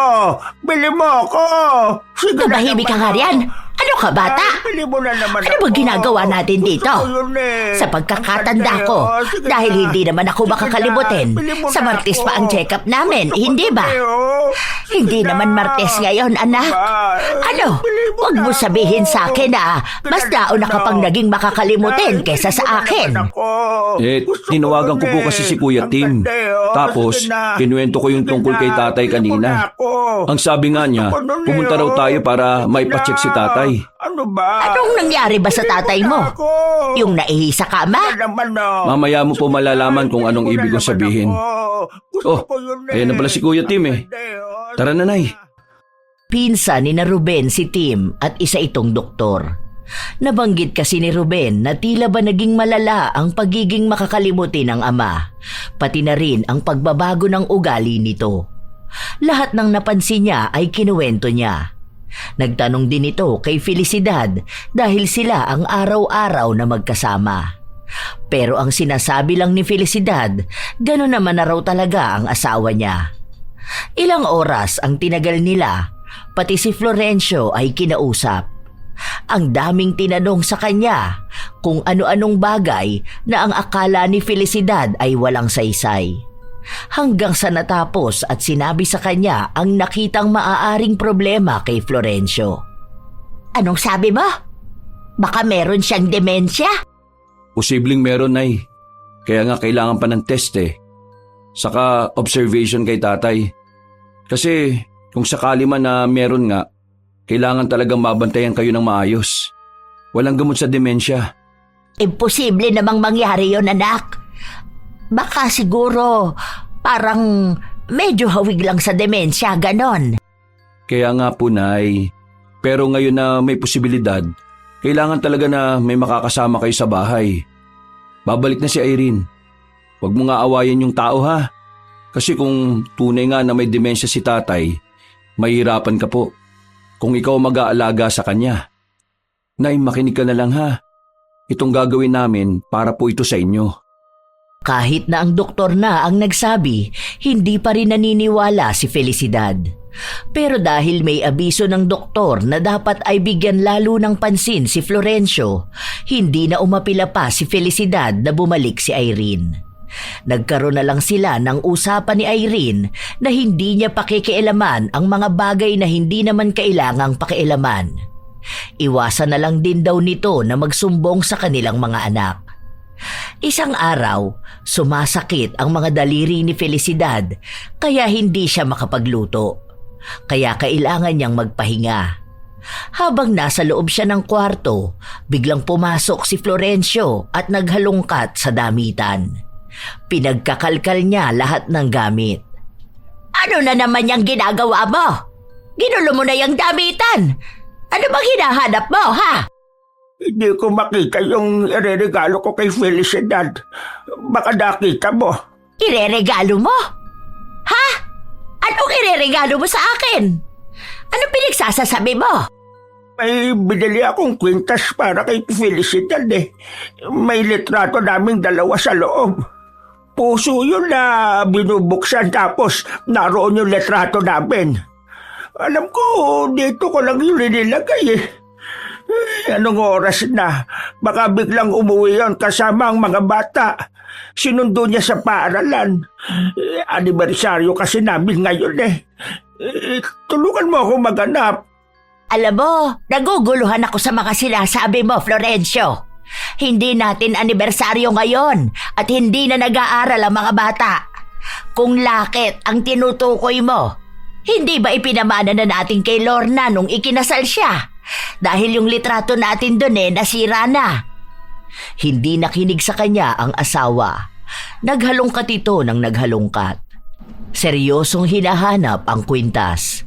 Speaker 3: Bili mo ako. Sige na
Speaker 1: Tumahimik ka nga
Speaker 3: naman
Speaker 1: riyan.
Speaker 3: ako.
Speaker 1: Ano ka, bata?
Speaker 3: Ay, bili mo na naman
Speaker 1: Ano
Speaker 3: ako.
Speaker 1: ba ginagawa natin dito?
Speaker 3: Gusto ko yun eh.
Speaker 1: Sa pagkakatanda
Speaker 3: Ang
Speaker 1: ko,
Speaker 3: ganda, sige
Speaker 1: dahil
Speaker 3: na.
Speaker 1: hindi naman ako
Speaker 3: Sige
Speaker 1: makakalimutin,
Speaker 3: na, bili mo
Speaker 1: sa
Speaker 3: na
Speaker 1: Martes
Speaker 3: ako.
Speaker 1: pa ang check-up namin,
Speaker 3: Gusto ko
Speaker 1: hindi
Speaker 3: yun
Speaker 1: ba?
Speaker 3: eh, oh. Sige
Speaker 1: Hindi
Speaker 3: na.
Speaker 1: naman Martes ngayon, anak.
Speaker 3: Ba?
Speaker 1: Ano?
Speaker 3: Bili mo
Speaker 1: Huwag
Speaker 3: na
Speaker 1: mo
Speaker 3: ako.
Speaker 1: sabihin sa akin na mas nauna ka pang naging makakalimutin
Speaker 3: Ay,
Speaker 1: kaysa
Speaker 3: bili mo
Speaker 1: sa
Speaker 3: na
Speaker 1: akin.
Speaker 3: naman ako. Gusto ko
Speaker 2: Tinawagan ko
Speaker 3: yun
Speaker 2: po
Speaker 3: eh.
Speaker 2: kasi si Kuya
Speaker 3: Ang
Speaker 2: Tim.
Speaker 3: ganda eh, oh.
Speaker 2: Tapos,
Speaker 3: Sige na.
Speaker 2: kinuwento ko yung
Speaker 3: Sige
Speaker 2: tungkol
Speaker 3: na.
Speaker 2: kay tatay
Speaker 3: Bili mo
Speaker 2: kanina.
Speaker 3: na ako.
Speaker 2: Ang sabi nga niya,
Speaker 3: Gusto ko nun eh,
Speaker 2: pumunta raw
Speaker 3: oh.
Speaker 2: tayo para
Speaker 3: Sige
Speaker 2: maipacheck si
Speaker 3: na.
Speaker 2: tatay.
Speaker 3: Ano ba?
Speaker 1: Anong nangyari ba sa tatay mo? Yung naihi sa kama?
Speaker 2: Mamaya mo po malalaman kung anong ibig kong sabihin. Oh, ayan na pala si Kuya Tim eh. Tara na, Nay.
Speaker 1: Pinsan ni na Ruben si Tim at isa itong doktor. Nabanggit kasi ni Ruben na tila ba naging malala ang pagiging makakalimutin ng ama, pati na rin ang pagbabago ng ugali nito. Lahat ng napansin niya ay kinuwento niya. Nagtanong din ito kay Felicidad dahil sila ang araw-araw na magkasama. Pero ang sinasabi lang ni Felicidad, gano'n naman na raw talaga ang asawa niya. Ilang oras ang tinagal nila, pati si Florencio ay kinausap. Ang daming tinanong sa kanya kung ano-anong bagay na ang akala ni Felicidad ay walang saysay. Hanggang sa natapos at sinabi sa kanya ang nakitang maaaring problema kay Florencio. Anong sabi mo? Baka meron siyang demensya?
Speaker 2: Posibleng meron, Nay. Kaya nga kailangan pa ng test eh. Saka observation kay tatay. Kasi kung sakali man na meron nga, kailangan talagang mabantayan kayo ng maayos. Walang gamot sa demensya.
Speaker 1: Imposible namang mangyari yon, anak. Baka siguro parang medyo hawig lang sa demensya, ganon.
Speaker 2: Kaya nga po, Nay. Pero ngayon na may posibilidad, kailangan talaga na may makakasama kayo sa bahay. Babalik na si Irene. Huwag mo nga awayin yung tao, ha? Kasi kung tunay nga na may demensya si tatay, mahirapan ka po kung ikaw mag-aalaga sa kanya. Nay, makinig ka na lang, ha? Itong gagawin namin para po ito sa inyo.
Speaker 1: Kahit na ang doktor na ang nagsabi, hindi pa rin naniniwala si Felicidad. Pero dahil may abiso ng doktor na dapat ay bigyan lalo ng pansin si Florencio, hindi na umapila pa si Felicidad na bumalik si Irene. Nagkaroon na lang sila ng usapan ni Irene na hindi niya pakikialaman ang mga bagay na hindi naman kailangang pakialaman. Iwasan na lang din daw nito na magsumbong sa kanilang mga anak. Isang araw, sumasakit ang mga daliri ni Felicidad kaya hindi siya makapagluto. Kaya kailangan niyang magpahinga. Habang nasa loob siya ng kwarto, biglang pumasok si Florencio at naghalungkat sa damitan. Pinagkakalkal niya lahat ng gamit. Ano na naman yung ginagawa mo? Ginulo mo na yung damitan. Ano bang hinahanap mo, ha?
Speaker 3: Hindi ko makita yung ireregalo ko kay Felicidad. Baka nakita mo.
Speaker 1: Ireregalo mo? Ha? Anong ireregalo mo sa akin? Ano pinagsasasabi mo?
Speaker 3: May binili akong kwintas para kay Felicidad eh. May litrato naming dalawa sa loob. Puso yun na binubuksan tapos naroon yung litrato namin. Alam ko, dito ko lang yun inilagay eh. Anong oras na? Baka biglang umuwi yon kasama ang mga bata. Sinundo niya sa paaralan. Anibersaryo kasi namin ngayon eh. Tulungan mo ako maghanap.
Speaker 1: Alam mo, naguguluhan ako sa mga sinasabi mo, Florencio. Hindi natin anibersaryo ngayon at hindi na nag-aaral ang mga bata. Kung lakit ang tinutukoy mo, hindi ba ipinamana na natin kay Lorna nung ikinasal siya? Dahil yung litrato natin dun nasira na. Hindi nakinig sa kanya ang asawa. Naghalongkat ito ng naghalongkat. Seryosong hinahanap ang kwintas.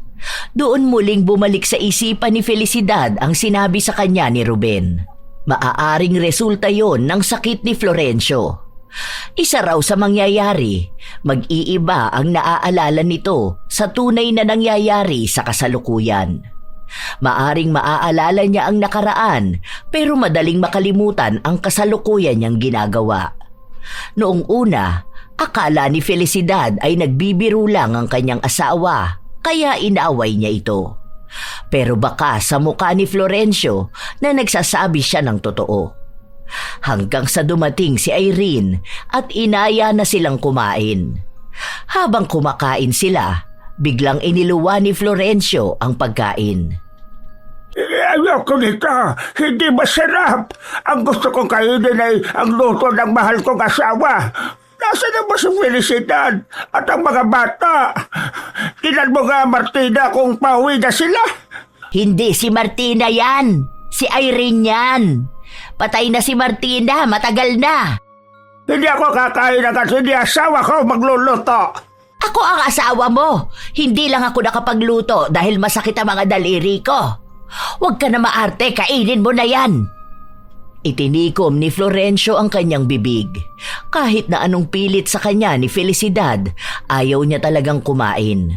Speaker 1: Doon muling bumalik sa isipan ni Felicidad ang sinabi sa kanya ni Ruben. Maaaring resulta yon ng sakit ni Florencio. Isa raw sa mangyayari, mag-iiba ang naaalala nito sa tunay na nangyayari sa kasalukuyan. Maaring maaalala niya ang nakaraan pero madaling makalimutan ang kasalukuyan niyang ginagawa. Noong una, akala ni Felicidad ay nagbibiro lang ang kanyang asawa kaya inaaway niya ito. Pero baka sa mukha ni Florencio na nagsasabi siya ng totoo. Hanggang sa dumating si Irene at inaya na silang kumain. Habang kumakain sila, biglang iniluwa ni Florencio ang pagkain.
Speaker 3: Ayoko nito. Hindi masarap. Ang gusto kong kainin ay ang luto ng mahal kong asawa. Nasaan na ba si Felicidad at ang mga bata? Tingnan mo nga, Martina, kung pauwi na sila.
Speaker 1: Hindi si Martina yan. Si Irene yan. Patay na si Martina, matagal na.
Speaker 3: Hindi ako kakain agad, hindi asawa ko magluluto.
Speaker 1: Ako ang asawa mo. Hindi lang ako nakapagluto dahil masakit ang mga daliri ko. Huwag ka na maarte, kainin mo na yan. Itinikom ni Florencio ang kanyang bibig. Kahit na anong pilit sa kanya ni Felicidad, ayaw niya talagang kumain.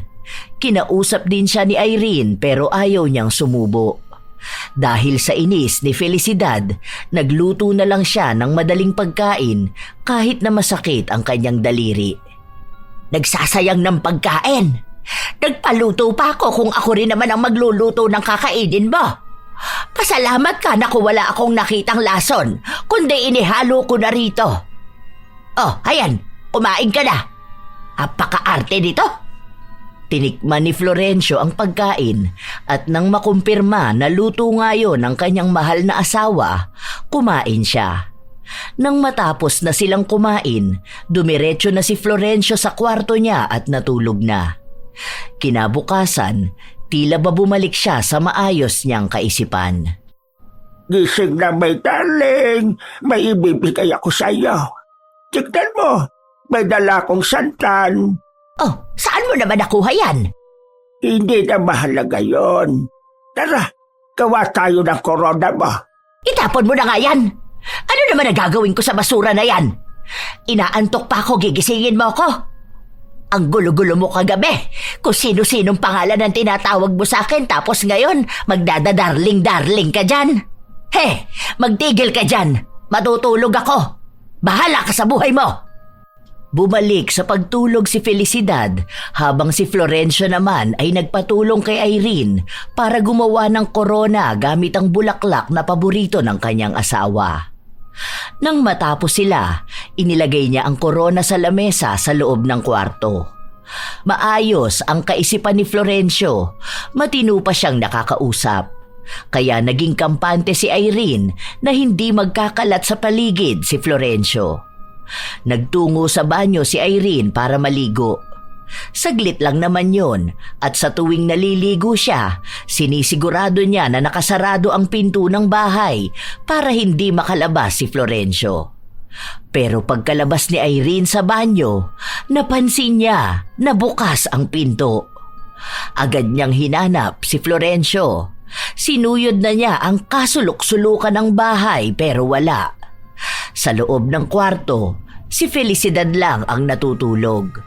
Speaker 1: Kinausap din siya ni Irene pero ayaw niyang sumubo. Dahil sa inis ni Felicidad, nagluto na lang siya ng madaling pagkain kahit na masakit ang kanyang daliri. Nagsasayang ng pagkain. Nagpaluto pa ako kung ako rin naman ang magluluto ng kakainin mo. Pasalamat ka na kung wala akong nakitang lason, kundi inihalo ko na rito. Oh, ayan, kumain ka na. Apaka-arte nito. Tinikman ni Florencio ang pagkain at nang makumpirma na luto nga yon ng kanyang mahal na asawa, kumain siya. Nang matapos na silang kumain, dumiretso na si Florencio sa kwarto niya at natulog na. Kinabukasan, tila ba bumalik siya sa maayos niyang kaisipan.
Speaker 3: Gising na may darling, may ibibigay ako sa iyo. Tignan mo, may dala akong santan.
Speaker 1: Oh, saan mo naman nakuha yan?
Speaker 3: Hindi na mahalaga yon. Tara, gawa tayo ng korona mo.
Speaker 1: Itapon mo na nga yan. Ano naman ang gagawin ko sa basura na yan? Inaantok pa ako, gigisingin mo ako. Ang gulo-gulo mo kagabi. Kung sino-sinong pangalan ang tinatawag mo sa akin tapos ngayon magdadadarling-darling ka dyan. He, magtigil ka dyan. Matutulog ako. Bahala ka sa buhay mo. Bumalik sa pagtulog si Felicidad habang si Florencio naman ay nagpatulong kay Irene para gumawa ng korona gamit ang bulaklak na paborito ng kanyang asawa. Nang matapos sila, inilagay niya ang korona sa lamesa sa loob ng kwarto. Maayos ang kaisipan ni Florencio, matino pa siyang nakakausap. Kaya naging kampante si Irene na hindi magkakalat sa paligid si Florencio. Nagtungo sa banyo si Irene para maligo. Saglit lang naman yon at sa tuwing naliligo siya, sinisigurado niya na nakasarado ang pinto ng bahay para hindi makalabas si Florencio. Pero pagkalabas ni Irene sa banyo, napansin niya na bukas ang pinto. Agad niyang hinanap si Florencio. Sinuyod na niya ang kasulok-sulukan ng bahay pero wala. Sa loob ng kwarto, si Felicidad lang ang natutulog.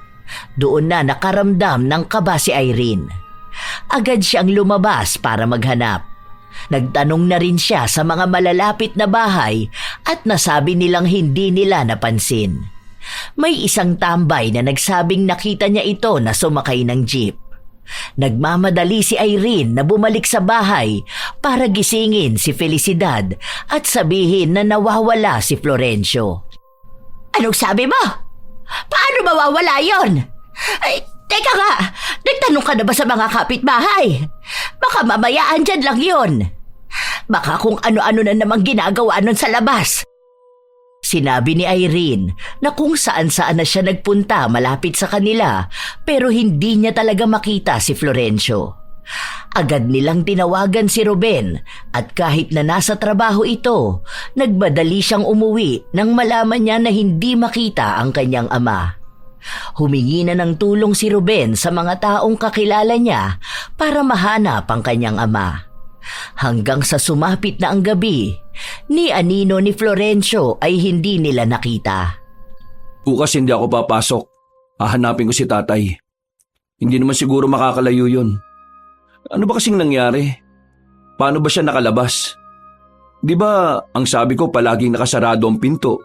Speaker 1: Doon na nakaramdam ng kaba si Irene. Agad siyang lumabas para maghanap. Nagtanong na rin siya sa mga malalapit na bahay at nasabi nilang hindi nila napansin. May isang tambay na nagsabing nakita niya ito na sumakay ng jeep. Nagmamadali si Irene na bumalik sa bahay para gisingin si Felicidad at sabihin na nawawala si Florencio. Anong sabi mo? Paano mawawala yon? Ay, teka nga, nagtanong ka na ba sa mga kapitbahay? Baka mamayaan dyan lang yon. Baka kung ano-ano na namang ginagawa nun sa labas. Sinabi ni Irene na kung saan-saan na siya nagpunta malapit sa kanila pero hindi niya talaga makita si Florencio. Agad nilang tinawagan si Ruben at kahit na nasa trabaho ito, nagmadali siyang umuwi nang malaman niya na hindi makita ang kanyang ama. Humingi na ng tulong si Ruben sa mga taong kakilala niya para mahanap ang kanyang ama. Hanggang sa sumapit na ang gabi, ni Anino ni Florencio ay hindi nila nakita.
Speaker 2: Bukas hindi ako papasok. Hahanapin ko si tatay. Hindi naman siguro makakalayo yun. Ano ba kasing nangyari? Paano ba siya nakalabas? Di ba ang sabi ko palaging nakasarado ang pinto?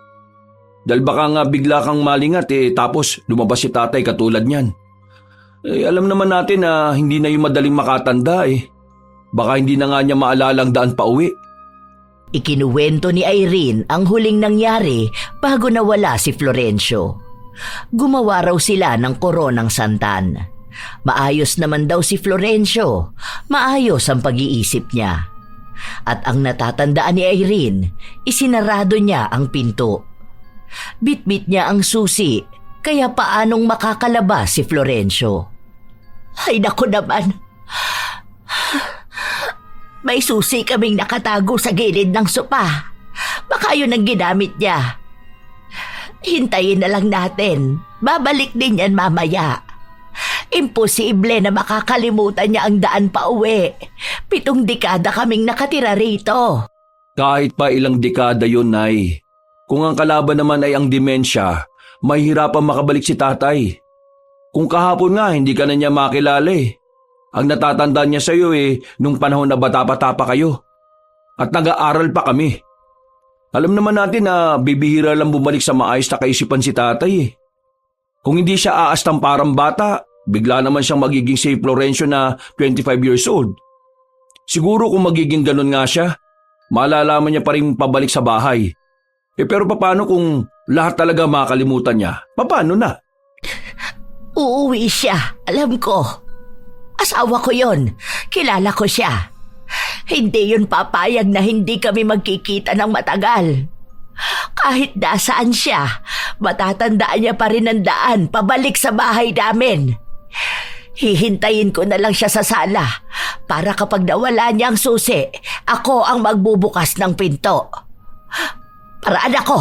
Speaker 2: Dahil baka nga bigla kang malingat tapos lumabas si tatay katulad niyan. Alam naman natin na hindi na yung madaling makatanda Baka hindi na nga niya maalalang daan pa uwi.
Speaker 1: Ikinuwento ni Irene ang huling nangyari bago nawala si Florencio. Gumawa raw sila ng koronang santan. Maayos naman daw si Florencio. Maayos ang pag-iisip niya. At ang natatandaan ni Irene, isinarado niya ang pinto. Bitbit niya ang susi, kaya paanong makakalabas si Florencio? Ay naku naman! May susi kaming nakatago sa gilid ng sopa. Baka yun ang ginamit niya. Hintayin na lang natin. Babalik din yan mamaya. Imposible na makakalimutan niya ang daan pa uwi. 7 dekada kaming nakatira rito.
Speaker 2: Kahit pa ilang dekada yun, Nay. Kung ang kalaban naman ay ang demensya, mahihirapan makabalik si tatay. Kung kahapon nga, hindi ka na niya makilala Ang natatandaan niya sa iyo nung panahon na bata-bata pa kayo. At nag-aaral pa kami. Alam naman natin na bibihira lang bumalik sa maayos na kaisipan si tatay Kung hindi siya aastang parang bata, bigla naman siyang magiging si Florencio na 25 years old. Siguro kung magiging ganun nga siya, malalaman niya pa rin pabalik sa bahay. Pero paano kung lahat talaga makalimutan niya? Paano na?
Speaker 1: Uuwi siya, alam ko. Asawa ko yon. Kilala ko siya. Hindi yun papayag na hindi kami magkikita ng matagal. Kahit nasaan siya, matatandaan niya pa rin ang daan pabalik sa bahay namin. Hihintayin ko na lang siya sa sala para kapag nawala niya ang susi, ako ang magbubukas ng pinto. Paraan ako.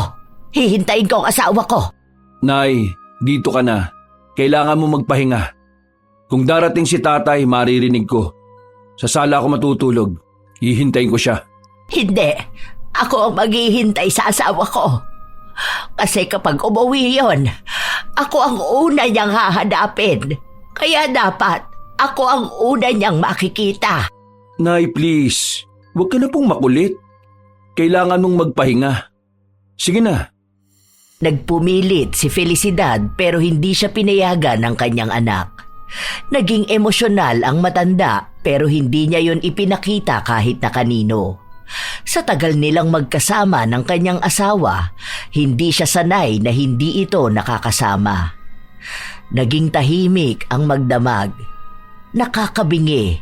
Speaker 1: Hihintayin ko ang asawa ko.
Speaker 2: Nay, dito ka na. Kailangan mo magpahinga. Kung darating si tatay, maririnig ko. Sa sala ako matutulog. Hihintayin ko siya.
Speaker 1: Hindi. Ako ang maghihintay sa asawa ko. Kasi kapag umuwi yon, ako ang una niyang hahanapin. Kaya dapat ako ang una niyang makikita.
Speaker 2: Nay, please. Huwag ka na pong makulit. Kailangan mong magpahinga. Sige na.
Speaker 1: Nagpumilit si Felicidad pero hindi siya pinayagan ng kanyang anak. Naging emosyonal ang matanda pero hindi niya yon ipinakita kahit na kanino. Sa tagal nilang magkasama ng kanyang asawa, hindi siya sanay na hindi ito nakakasama. Naging tahimik ang magdamag. Nakakabingi.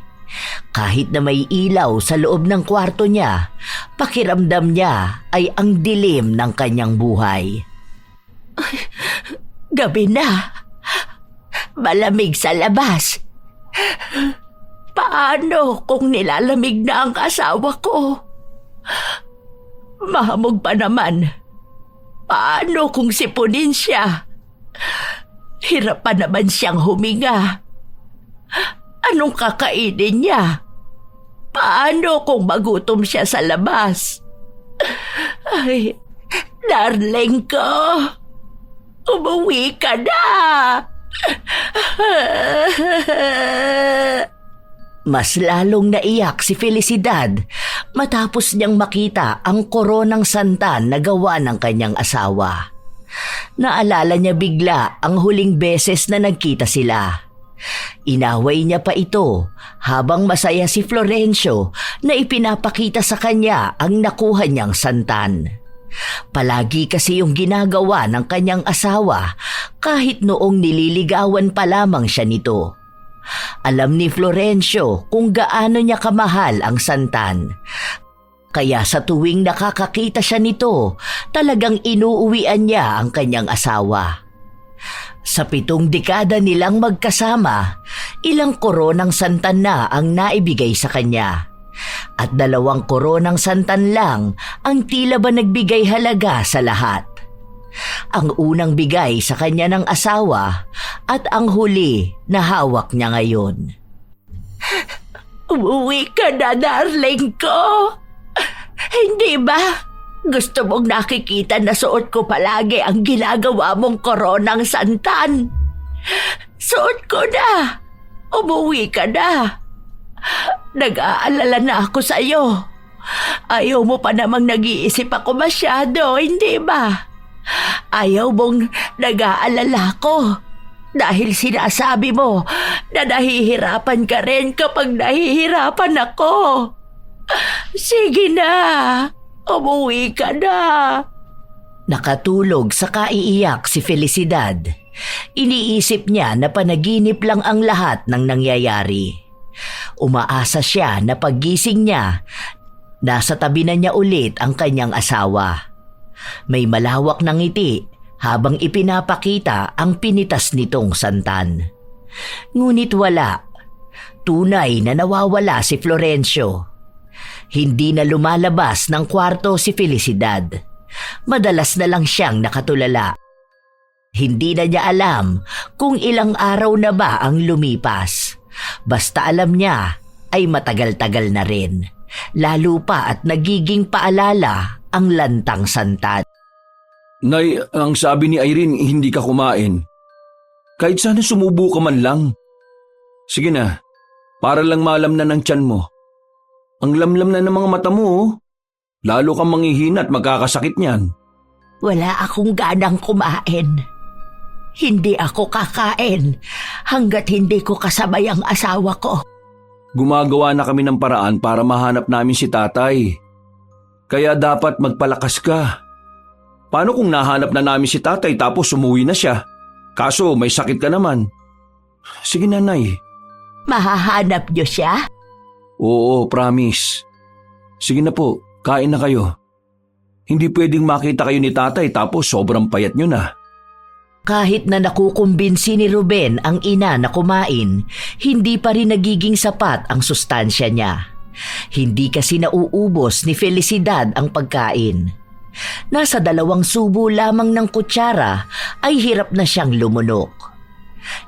Speaker 1: Kahit na may ilaw sa loob ng kwarto niya, pakiramdam niya ay ang dilim ng kanyang buhay. Gabi na. Malamig sa labas. Paano kung nilalamig na ang asawa ko? Mahamog pa naman. Paano kung sipunin siya? Hirap pa naman siyang huminga. Anong kakainin niya? Paano kung magutom siya sa labas? Ay, darling ko, umuwi ka na! Mas lalong naiyak si Felicidad matapos niyang makita ang koronang santan na gawa ng kanyang asawa. Naalala niya bigla ang huling beses na nagkita sila. Inaway niya pa ito habang masaya si Florencio na ipinapakita sa kanya ang nakuha niyang santan. Palagi kasi yung ginagawa ng kanyang asawa kahit noong nililigawan pa lamang siya nito. Alam ni Florencio kung gaano niya kamahal ang santan. Kaya sa tuwing nakakakita siya nito, talagang inuuwian niya ang kanyang asawa. Sa 7 dekada nilang magkasama, ilang koronang santan na ang naibigay sa kanya. At 2 koronang santan lang ang tila ba nagbigay halaga sa lahat. Ang unang bigay sa kanya ng asawa at ang huli na hawak niya ngayon. Umuwi ka na, darling ko. Hindi ba? Gusto mong nakikita na suot ko palagi ang ginagawa mong koronang santan? Suot ko na. Umuwi ka na. Nag-aalala na ako sa'yo. Ayaw mo pa namang nag-iisip ako masyado, hindi ba? Ayaw mong nag-aalala ko. Dahil sinasabi mo na nahihirapan ka rin kapag nahihirapan ako. Sige na. Umuwi ka na. Nakatulog sa kaiiyak si Felicidad. Iniisip niya na panaginip lang ang lahat ng nangyayari. Umaasa siya na paggising niya, nasa tabi na niya ulit ang kanyang asawa. May malawak na ngiti habang ipinapakita ang pinitas nitong santan. Ngunit wala. Tunay na nawawala si Florencio. Hindi na lumalabas ng kwarto si Felicidad. Madalas na lang siyang nakatulala. Hindi na niya alam kung ilang araw na ba ang lumipas. Basta alam niya ay matagal-tagal na rin. Lalo pa at nagiging paalala ang lantang santan.
Speaker 2: Nay, ang sabi ni Irene, hindi ka kumain. Kahit sana sumubo ka man lang. Sige na, para lang malam na ng tiyan mo. Ang lamlam na ng mga mata mo, oh. Lalo kang manghihina at magkakasakit niyan.
Speaker 1: Wala akong ganang kumain. Hindi ako kakain hanggat hindi ko kasabay ang asawa ko.
Speaker 2: Gumagawa na kami ng paraan para mahanap namin si tatay. Kaya dapat magpalakas ka. Paano kung nahanap na namin si tatay tapos umuwi na siya? Kaso may sakit ka naman. Sige nanay.
Speaker 1: Mahahanap niyo siya?
Speaker 2: Oo, promise. Sige na po, kain na kayo. Hindi pwedeng makita kayo ni tatay tapos sobrang payat nyo na.
Speaker 1: Kahit na nakukumbinsi ni Ruben ang ina na kumain, hindi pa rin nagiging sapat ang sustansya niya. Hindi kasi nauubos ni Felicidad ang pagkain. Nasa 2 subo lamang ng kutsara ay hirap na siyang lumunok.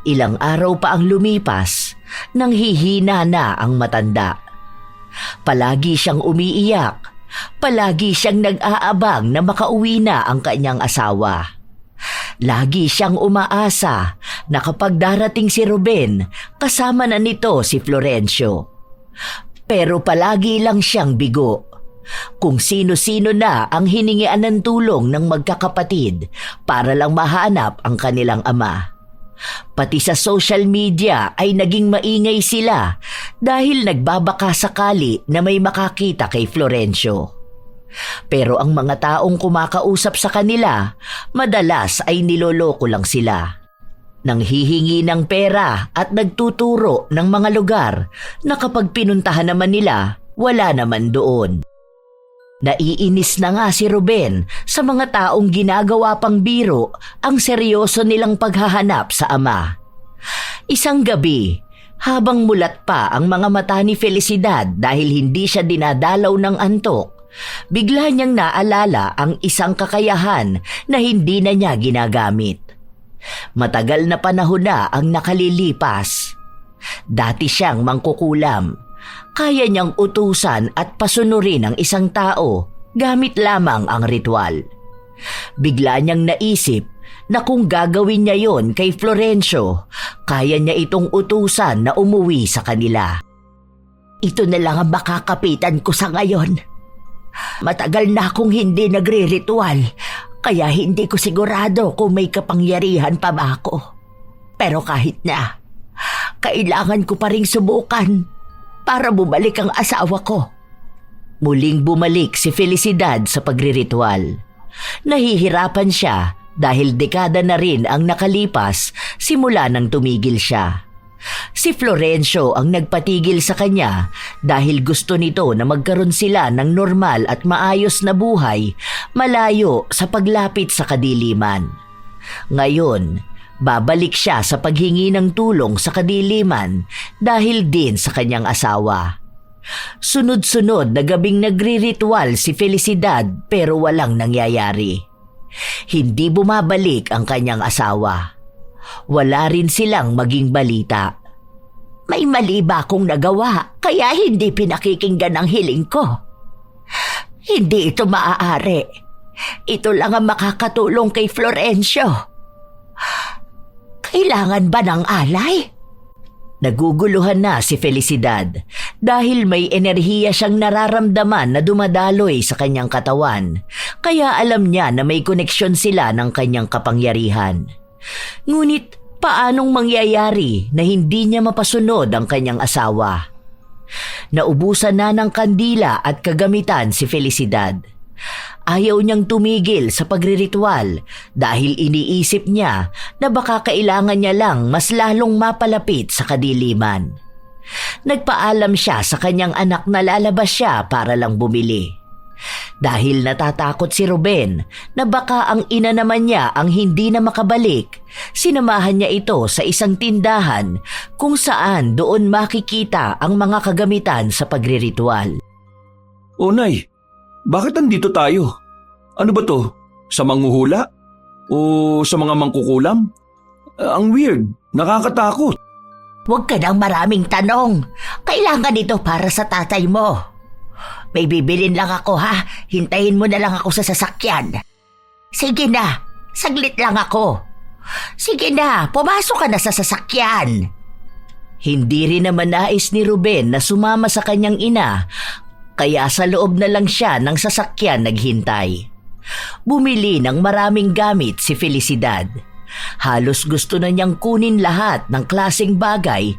Speaker 1: Ilang araw pa ang lumipas nang hihina na ang matanda. Palagi siyang umiiyak, palagi siyang nag-aabang na makauwi na ang kanyang asawa. Lagi siyang umaasa na kapag darating si Ruben, kasama na nito si Florencio. Pero palagi lang siyang bigo. Kung sino-sino na ang hiningian ng tulong ng magkakapatid para lang mahanap ang kanilang ama. Pati sa social media ay naging maingay sila dahil nagbabaka sakali na may makakita kay Florencio. Pero ang mga taong kumakausap sa kanila, madalas ay niloloko lang sila. Nanghihingi ng pera at nagtuturo ng mga lugar na kapag pinuntahan naman nila, wala naman doon. Naiinis na nga si Ruben sa mga taong ginagawa pang biro ang seryoso nilang paghahanap sa ama. Isang gabi, habang mulat pa ang mga mata ni Felicidad dahil hindi siya dinadalaw ng antok, bigla niyang naalala ang isang kakayahan na hindi na niya ginagamit. Matagal na panahon na ang nakalilipas. Dati siyang mangkukulam. Kaya niyang utusan at pasunurin ang isang tao gamit lamang ang ritual. Bigla niyang naisip na kung gagawin niya yon kay Florencio, kaya niya itong utusan na umuwi sa kanila. Ito na lang ang makakapitan ko sa ngayon. Matagal na akong hindi nagre-ritual, kaya hindi ko sigurado kung may kapangyarihan pa ba ako. Pero kahit na, kailangan ko pa ring subukan para bumalik ang asawa ko. Muling bumalik si Felicidad sa pagriritual. Nahihirapan siya dahil dekada na rin ang nakalipas simula nang tumigil siya. Si Florencio ang nagpatigil sa kanya dahil gusto nito na magkaroon sila ng normal at maayos na buhay malayo sa paglapit sa kadiliman. Ngayon, babalik siya sa paghingi ng tulong sa kadiliman dahil din sa kanyang asawa. Sunod-sunod na gabing nagriritual si Felicidad pero walang nangyayari. Hindi bumabalik ang kanyang asawa. Wala rin silang maging balita. May mali ba akong nagawa kaya hindi pinakikinggan ang hiling ko? Hindi ito maaari. Ito lang ang makakatulong kay Florencio. Kailangan ba ng alay? Naguguluhan na si Felicidad dahil may enerhiya siyang nararamdaman na dumadaloy sa kanyang katawan, kaya alam niya na may koneksyon sila ng kanyang kapangyarihan. Ngunit paanong mangyayari na hindi niya mapasunod ang kanyang asawa? Naubusan na ng kandila at kagamitan si Felicidad. Ayaw niyang tumigil sa pagriritual dahil iniisip niya na baka kailangan niya lang mas lalong mapalapit sa kadiliman. Nagpaalam siya sa kanyang anak na lalabas siya para lang bumili. Dahil natatakot si Ruben na baka ang ina naman niya ang hindi na makabalik, sinamahan niya ito sa isang tindahan kung saan doon makikita ang mga kagamitan sa pagriritual.
Speaker 2: O Nay, bakit nandito tayo? Ano ba to? Sa manghuhula? O sa mga mangkukulam? Ang weird, nakakatakot.
Speaker 1: Huwag ka ng maraming tanong. Kailangan ito para sa tatay mo. May bibilin lang ako ha. Hintayin mo na lang ako sa sasakyan. Sige na, saglit lang ako. Sige na, pumasok ka na sa sasakyan. Hindi rin naman nais ni Ruben na sumama sa kanyang ina, kaya sa loob na lang siya ng sasakyan naghintay. Bumili ng maraming gamit si Felicidad. Halos gusto na niyang kunin lahat ng klaseng bagay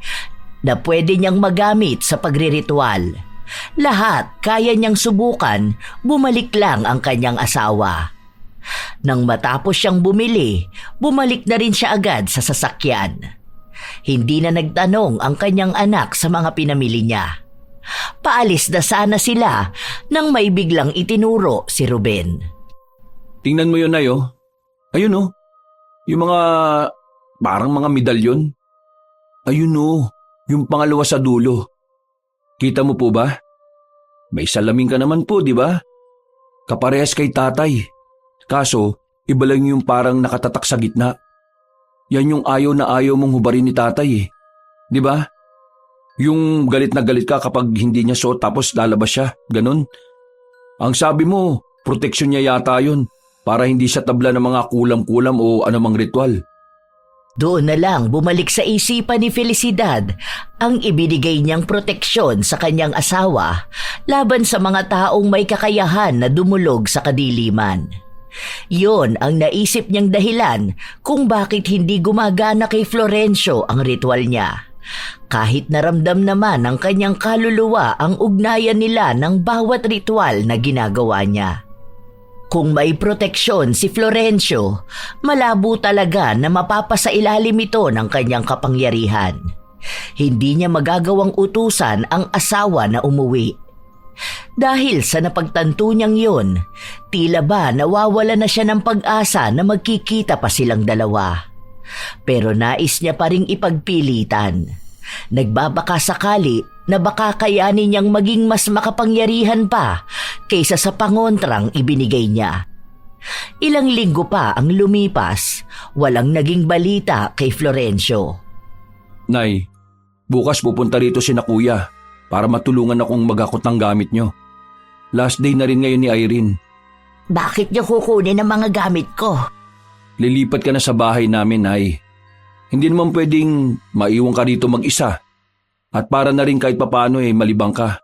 Speaker 1: na pwede niyang magamit sa pagriritual. Lahat kaya niyang subukan, bumalik lang ang kanyang asawa. Nang matapos siyang bumili, bumalik na rin siya agad sa sasakyan. Hindi na nagtanong ang kanyang anak sa mga pinamili niya. Paalis na sana sila nang may biglang itinuro si Ruben.
Speaker 2: Tingnan mo yun, Nay, oh. Ayun, oh. Yung mga parang mga medalyon. Ayun, oh. Yung pangalawa sa dulo. Kita mo po ba? May salamin ka naman po, di ba? Kaparehas kay tatay. Kaso, iba lang yung parang nakatatak sa gitna. Yan yung ayaw na ayaw mong hubarin ni tatay, eh. Di ba? Yung galit na galit ka kapag hindi niya suot tapos lalabas siya, ganun. Ang sabi mo, proteksyon niya yata yun para hindi siya tabla ng mga kulam-kulam o anumang ritual.
Speaker 1: Doon na lang bumalik sa isipan ni Felicidad ang ibinigay niyang proteksyon sa kanyang asawa laban sa mga taong may kakayahan na dumulog sa kadiliman. Yon ang naisip niyang dahilan kung bakit hindi gumagana kay Florencio ang ritual niya. Kahit naramdam naman ng kanyang kaluluwa ang ugnayan nila ng bawat ritual na ginagawa niya. Kung may proteksyon si Florencio, malabo talaga na mapapasailalim ito ng kanyang kapangyarihan. Hindi niya magagawang utusan ang asawa na umuwi. Dahil sa napagtanto niyang yun, tila ba nawawala na siya ng pag-asa na magkikita pa silang dalawa. Pero nais niya pa ring ipagpilitan. Nagbabaka sakali na baka kayanin niyang maging mas makapangyarihan pa kaysa sa pangontrang ibinigay niya. Ilang linggo pa ang lumipas, walang naging balita kay Florencio.
Speaker 2: Nay, bukas pupunta rito si na kuya para matulungan akong magakot ng gamit nyo. Last day na rin ngayon ni Irene.
Speaker 1: Bakit niyo kukunin ang mga gamit ko?
Speaker 2: Lilipat ka na sa bahay namin, Nay. Hindi naman pwedeng maiwan ka rito mag-isa. At para na rin kahit papaano malibang ka.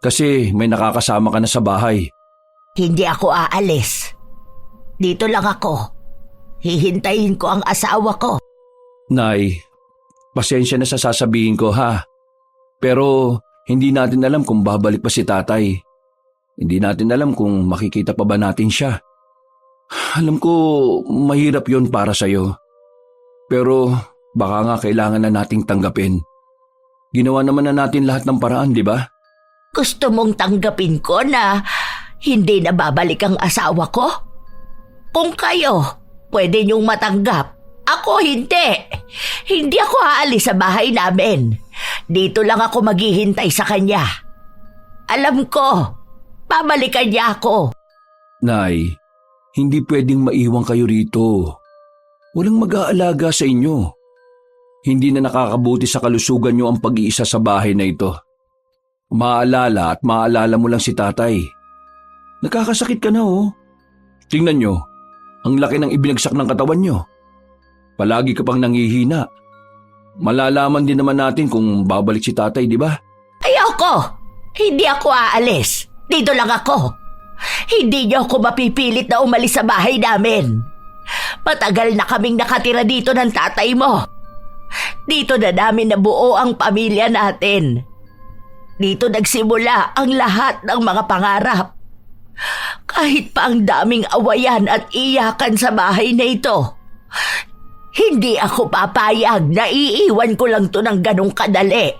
Speaker 2: Kasi may nakakasama ka na sa bahay.
Speaker 1: Hindi ako aalis. Dito lang ako. Hihintayin ko ang asawa ko.
Speaker 2: Nay, pasensya na sa sasabihin ko ha. Pero hindi natin alam kung babalik pa si tatay. Hindi natin alam kung makikita pa ba natin siya. Alam ko mahirap yon para sa'yo. Pero baka nga kailangan na nating tanggapin. Ginawa naman na natin lahat ng paraan, di ba?
Speaker 1: Gusto mong tanggapin ko na hindi na babalik ang asawa ko? Kung kayo, pwede niyong matanggap. Ako hindi. Hindi ako aalis sa bahay namin. Dito lang ako maghihintay sa kanya. Alam ko, babalikan niya ako.
Speaker 2: Nay, hindi pwedeng maiwan kayo rito. Walang mag-aalaga sa inyo. Hindi na nakakabuti sa kalusugan niyo ang pag-iisa sa bahay na ito. Maalala at maalala mo lang si tatay. Nakakasakit ka na oh. Tingnan niyo, ang laki ng ibinagsak ng katawan niyo. Palagi ka pang nangihina. Malalaman din naman natin kung babalik si tatay, di ba?
Speaker 1: Ayoko! Hindi ako aalis. Dito lang ako. Hindi niyo ako mapipilit na umalis sa bahay namin. Matagal na kaming nakatira dito ng tatay mo. Dito na namin nabuo ang pamilya natin. Dito nagsimula ang lahat ng mga pangarap. Kahit pa ang daming awayan at iyakan sa bahay na ito, hindi ako papayag na iiwan ko lang to ng ganong kadali.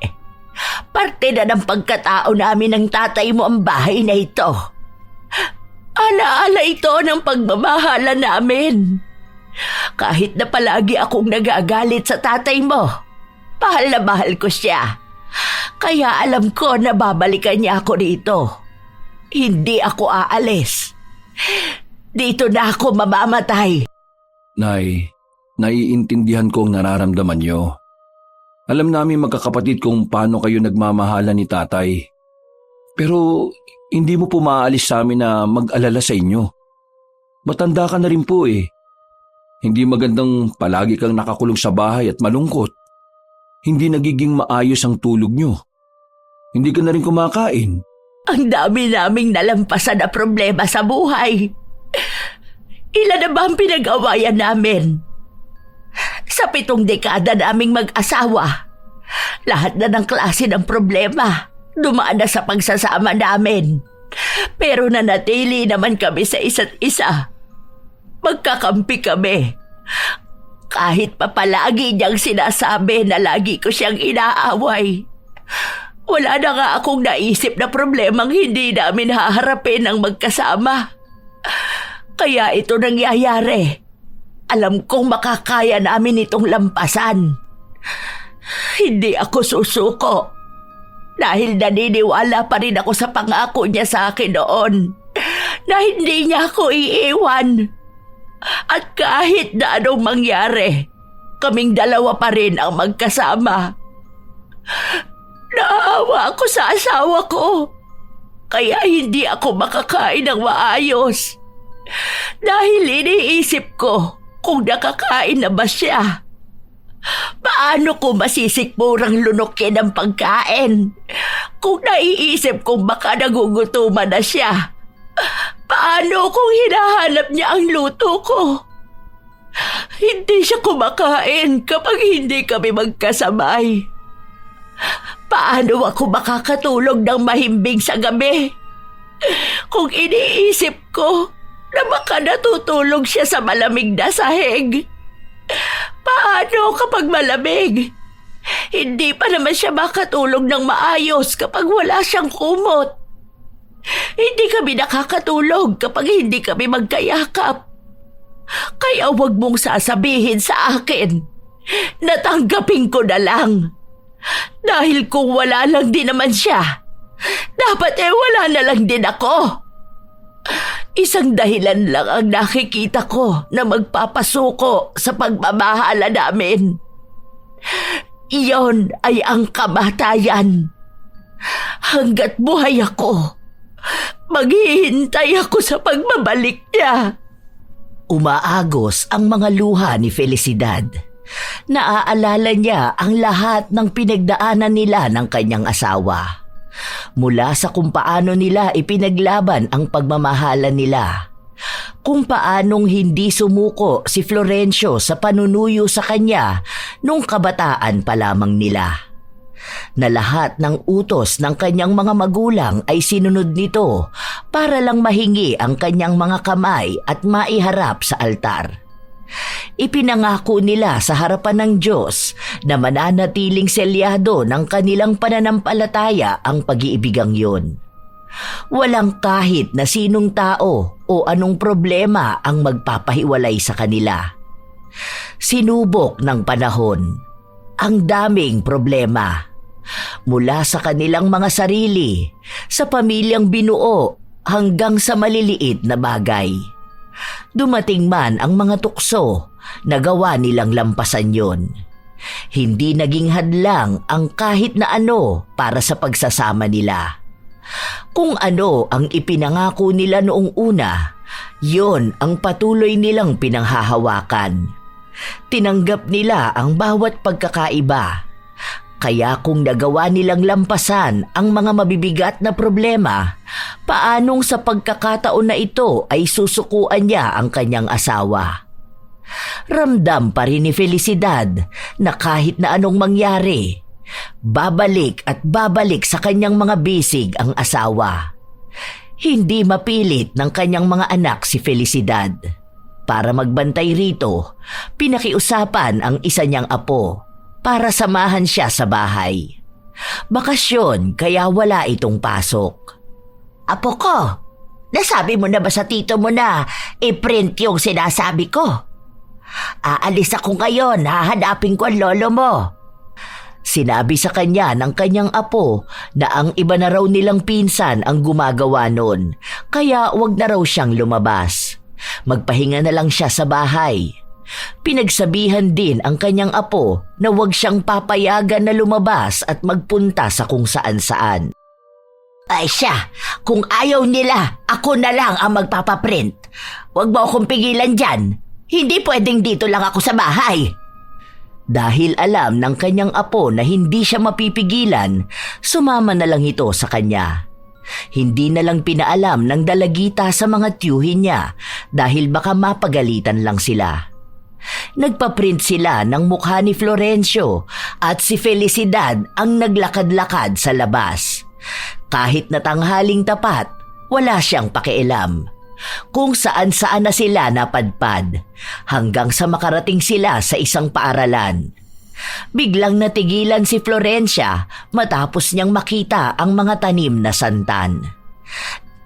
Speaker 1: Parte na ng pagkatao namin ng tatay mo ang bahay na ito. Alaala ito ng pagmamahala namin. Kahit na palagi akong nagagalit sa tatay mo, mahal na mahal ko siya. Kaya alam ko na babalikan niya ako dito. Hindi ako aalis. Dito na ako mamamatay.
Speaker 2: Nay, naiintindihan ko ang nararamdaman niyo. Alam namin magkakapatid kung paano kayo nagmamahala ni tatay. Pero hindi mo po maaalis sa amin na mag-alala sa inyo. Matanda ka na rin po eh. Hindi magandang palagi kang nakakulong sa bahay at malungkot. Hindi nagiging maayos ang tulog nyo. Hindi ka na rin kumakain.
Speaker 1: Ang dami naming nalampasan na problema sa buhay. Ilan na ba ang pinag-awayan namin? Sa 7 dekada naming mag-asawa, lahat na ng klase ng problema dumaan na sa pagsasama namin. Pero nanatili naman kami sa isa't isa. Magkakampi kami. Kahit pa palagi niyang sinasabi na lagi ko siyang inaaway. Wala na nga akong naisip na problemang hindi namin haharapin ang magkasama. Kaya ito nangyayari. Alam kong makakaya namin itong lampasan. Hindi ako susuko. Dahil naniniwala pa rin ako sa pangako niya sa akin noon na hindi niya ako iiwan. At kahit na anong mangyari, kaming dalawa pa rin ang magkasama. Naawa ako sa asawa ko. Kaya hindi ako makakain ng maayos. Dahil iniisip ko kung nakakain na ba siya. Paano ko masisikmurang lunukin ang pagkain kung naiisip kong baka nagugutuman na siya? Paano kung hinahanap niya ang luto ko? Hindi siya kumakain kapag hindi kami magkasabay. Paano ako makakatulog ng mahimbing sa gabi? Kung iniisip ko na baka natutulog siya sa malamig na sahig. Paano kapag malamig? Hindi pa naman siya makatulog ng maayos kapag wala siyang kumot. Hindi kami nakakatulog kapag hindi kami magkayakap. Kaya huwag mong sasabihin sa akin na tanggapin ko na lang. Dahil kung wala lang din naman siya, dapat wala na lang din ako. Isang dahilan lang ang nakikita ko na magpapasuko sa pagmamahala namin. Iyon ay ang kamatayan. Hanggat buhay ako, maghihintay ako sa pagbabalik niya. Umaagos ang mga luha ni Felicidad. Naaalala niya ang lahat ng pinagdaanan nila ng kanyang asawa. Mula sa kung paano nila ipinaglaban ang pagmamahala nila, kung paanong hindi sumuko si Florencio sa panunuyo sa kanya nung kabataan pa lamang nila. Na lahat ng utos ng kanyang mga magulang ay sinunod nito para lang mahingi ang kanyang mga kamay at maiharap sa altar. Ipinangako nila sa harapan ng Diyos na mananatiling selyado ng kanilang pananampalataya ang pag-iibigang yun. Walang kahit na sinong tao o anong problema ang magpapahiwalay sa kanila. Sinubok ng panahon ang daming problema. Mula sa kanilang mga sarili, sa pamilyang binuo hanggang sa maliliit na bagay. Dumating man ang mga tukso, nagawa nilang lampasan yon. Hindi naging hadlang ang kahit na ano para sa pagsasama nila. Kung ano ang ipinangako nila noong una, yon ang patuloy nilang pinanghahawakan. Tinanggap nila ang bawat pagkakaiba. Kaya kung nagawa nilang lampasan ang mga mabibigat na problema, paanong sa pagkakataon na ito ay susukuan niya ang kanyang asawa? Ramdam pa rin ni Felicidad na kahit na anong mangyari, babalik at babalik sa kanyang mga bisig ang asawa. Hindi mapilit ng kanyang mga anak si Felicidad. Para magbantay rito, pinakiusapan ang isa niyang apo para samahan siya sa bahay. Bakasyon kaya wala itong pasok. Apo ko, nasabi mo na ba sa tito mo na i-print yung sinasabi ko? Aalis ako ngayon, hahanapin ko ang lolo mo. Sinabi sa kanya ng kanyang apo na ang iba na raw nilang pinsan ang gumagawa noon, kaya wag na raw siyang lumabas. Magpahinga na lang siya sa bahay. Pinagsabihan din ang kanyang apo na wag siyang papayagan na lumabas at magpunta sa kung saan-saan. Ay siya, kung ayaw nila, ako na lang ang magpapaprint. Wag mo akong pigilan dyan. Hindi pwedeng dito lang ako sa bahay. Dahil alam ng kanyang apo na hindi siya mapipigilan, sumama na lang ito sa kanya. Hindi na lang pinaalam ng dalagita sa mga tiyuhin niya dahil baka mapagalitan lang sila. Nagpaprint sila ng mukha ni Florencio at si Felicidad ang naglakad-lakad sa labas. Kahit na tanghaling tapat, wala siyang pakialam. Kung saan-saan na sila napadpad, hanggang sa makarating sila sa isang paaralan. Biglang natigilan si Florencia matapos niyang makita ang mga tanim na santan.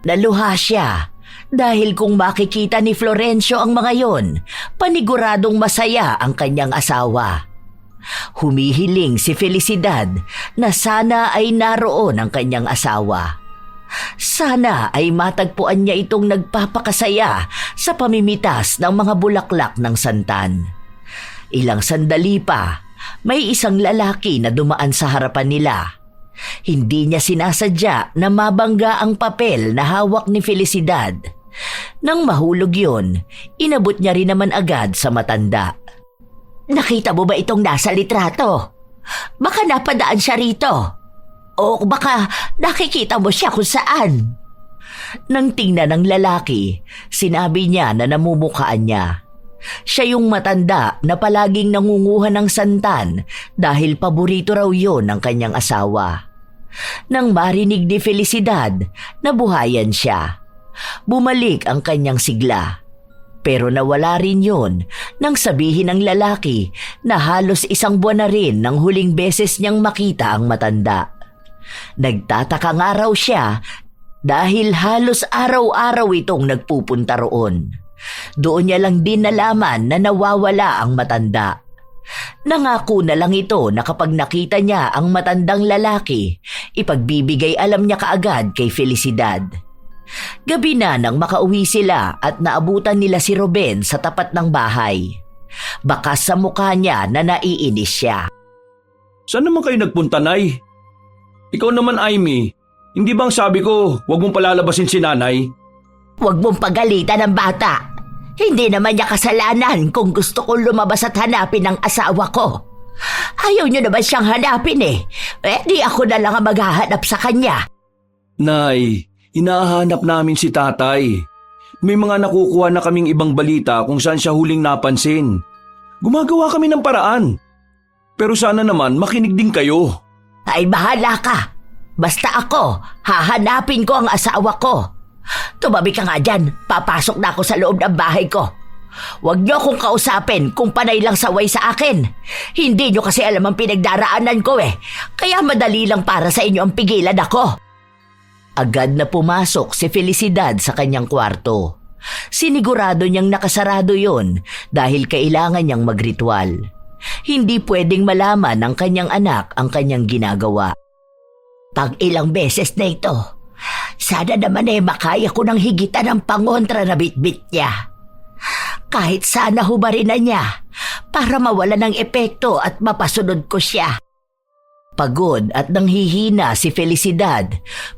Speaker 1: Naluha siya dahil kung makikita ni Florencio ang mga yon, paniguradong masaya ang kanyang asawa. Humihiling si Felicidad na sana ay naroon ang kanyang asawa. Sana ay matagpuan niya itong nagpapakasaya sa pamimitas ng mga bulaklak ng santan. Ilang sandali pa, may isang lalaki na dumaan sa harapan nila. Hindi niya sinasadya na mabangga ang papel na hawak ni Felicidad. Nang mahulog yun, inabot niya rin naman agad sa matanda. Nakita mo ba itong nasa litrato? Baka napadaan siya rito. O baka nakikita mo siya kung saan. Nang tingnan ng lalaki, sinabi niya na namumukhaan niya. Siya yung matanda na palaging nangunguha ng santan dahil paborito raw yon ng kanyang asawa. Nang marinig ni Felicidad, nabuhayan siya. Bumalik ang kanyang sigla. Pero nawala rin yon nang sabihin ng lalaki na halos isang buwan na rin nang huling beses niyang makita ang matanda. Nagtataka nga raw siya dahil halos araw-araw itong nagpupunta roon. Doon niya lang din nalaman na nawawala ang matanda. Nangako na lang ito na kapag nakita niya ang matandang lalaki, ipagbibigay alam niya kaagad kay Felicidad. Gabi na nang makauwi sila at naabutan nila si Ruben sa tapat ng bahay. Bakas sa mukha niya na naiinis siya.
Speaker 2: Saan naman kayo nagpunta, Nay? Ikaw naman, Amy, hindi bang sabi ko huwag mong palalabasin si nanay?
Speaker 1: Huwag mong pagalitan ng bata. Hindi naman niya kasalanan kung gusto kong lumabas at hanapin ang asawa ko. Ayaw niyo naman siyang hanapin eh. Di ako na lang ang maghahanap sa kanya.
Speaker 2: Nay, hinahanap namin si tatay. May mga nakukuha na kaming ibang balita kung saan siya huling napansin. Gumagawa kami ng paraan. Pero sana naman makinig din kayo.
Speaker 1: Ay bahala ka. Basta ako, hahanapin ko ang asawa ko. Tumabi ka nga dyan, papasok na ako sa loob ng bahay ko. Huwag niyo akong kausapin kung panay lang saway sa akin. Hindi niyo kasi alam ang pinagdaraanan ko kaya madali lang para sa inyo ang pigilan ako. Agad na pumasok si Felicidad sa kanyang kwarto. Sinigurado niyang nakasarado yon dahil kailangan niyang magritual. Hindi pwedeng malaman ng kanyang anak ang kanyang ginagawa. Pag ilang beses na ito, sana naman makaya ko ng higitan ang pangontra na bitbit niya. Kahit sana hubarin na niya para mawala ng epekto at mapasunod ko siya. Pagod at nanghihina si Felicidad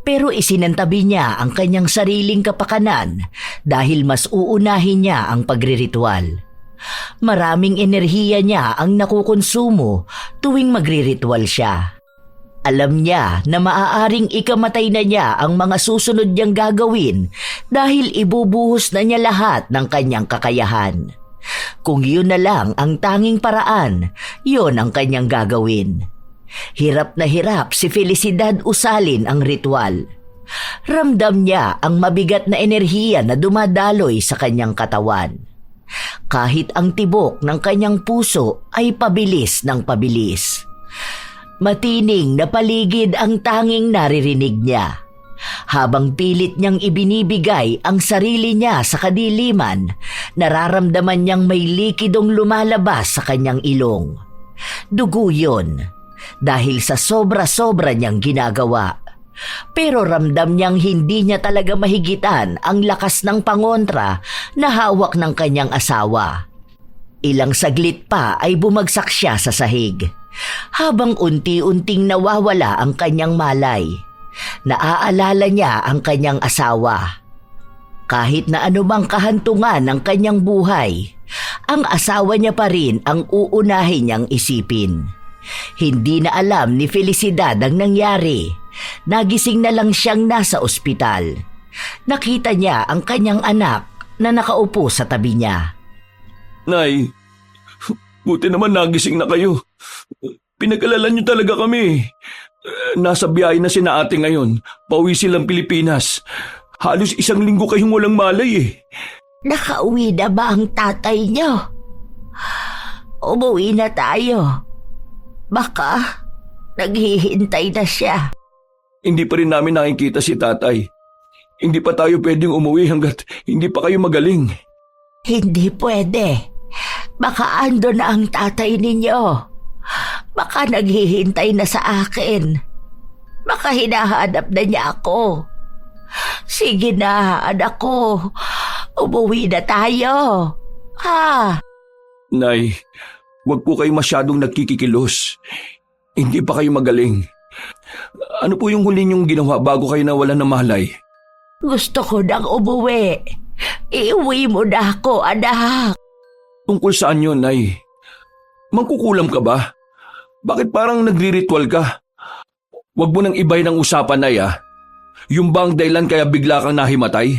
Speaker 1: pero isinantabi niya ang kanyang sariling kapakanan dahil mas uunahin niya ang pagriritual. Maraming enerhiya niya ang nakukonsumo tuwing magriritual siya. Alam niya na maaaring ikamatay na niya ang mga susunod niyang gagawin dahil ibubuhos na niya lahat ng kanyang kakayahan. Kung yun na lang ang tanging paraan, yun ang kanyang gagawin. Hirap na hirap si Felicidad usalin ang ritual. Ramdam niya ang mabigat na enerhiya na dumadaloy sa kanyang katawan. Kahit ang tibok ng kanyang puso ay pabilis ng pabilis. Matining na paligid ang tanging naririnig niya. Habang pilit niyang ibinibigay ang sarili niya sa kadiliman, nararamdaman niyang may likidong lumalabas sa kanyang ilong. Dugo yun. Dahil sa sobra-sobra niyang ginagawa. Pero ramdam niyang hindi niya talaga mahigitan ang lakas ng pangontra na hawak ng kanyang asawa. Ilang saglit pa ay bumagsak siya sa sahig. Habang unti-unting nawawala ang kanyang malay, naaalala niya ang kanyang asawa. Kahit na anumang kahantungan ng kanyang buhay, ang asawa niya pa rin ang uunahin niyang isipin. Hindi na alam ni Felicidad ang nangyari. Nagising na lang siyang nasa ospital. Nakita niya ang kanyang anak na nakaupo sa tabi niya.
Speaker 2: Nay, buti naman nagising na kayo. Pinag-alala niyo talaga kami. Nasa biyahe na sina ate ngayon. Pauwi silang Pilipinas. Halos 1 linggo kayong walang malay
Speaker 1: Nakauwi na ba ang tatay niyo? Umuwi na tayo. Baka naghihintay na siya.
Speaker 2: Hindi pa rin namin nakikita si tatay. Hindi pa tayo pwedeng umuwi hanggat hindi pa kayo magaling.
Speaker 1: Hindi pwede. Baka ando na ang tatay ninyo. Baka naghihintay na sa akin. Baka hinahanap na niya ako. Sige na, anak ko. Umuwi na tayo. Ha?
Speaker 2: Nay, huwag po kayo masyadong nagkikikilos. Hindi pa kayo magaling. Ano po yung huli niyong ginawa bago kayo nawalan ng malay?
Speaker 1: Gusto ko nang umuwi. Iuwi mo na ako, anak.
Speaker 2: Tungkol saan yun, Nay? Mangkukulam ka ba? Bakit parang nagri-ritual ka? Huwag mo nang ibay ng usapan, Nay, Yung bang dahilan kaya bigla kang nahimatay?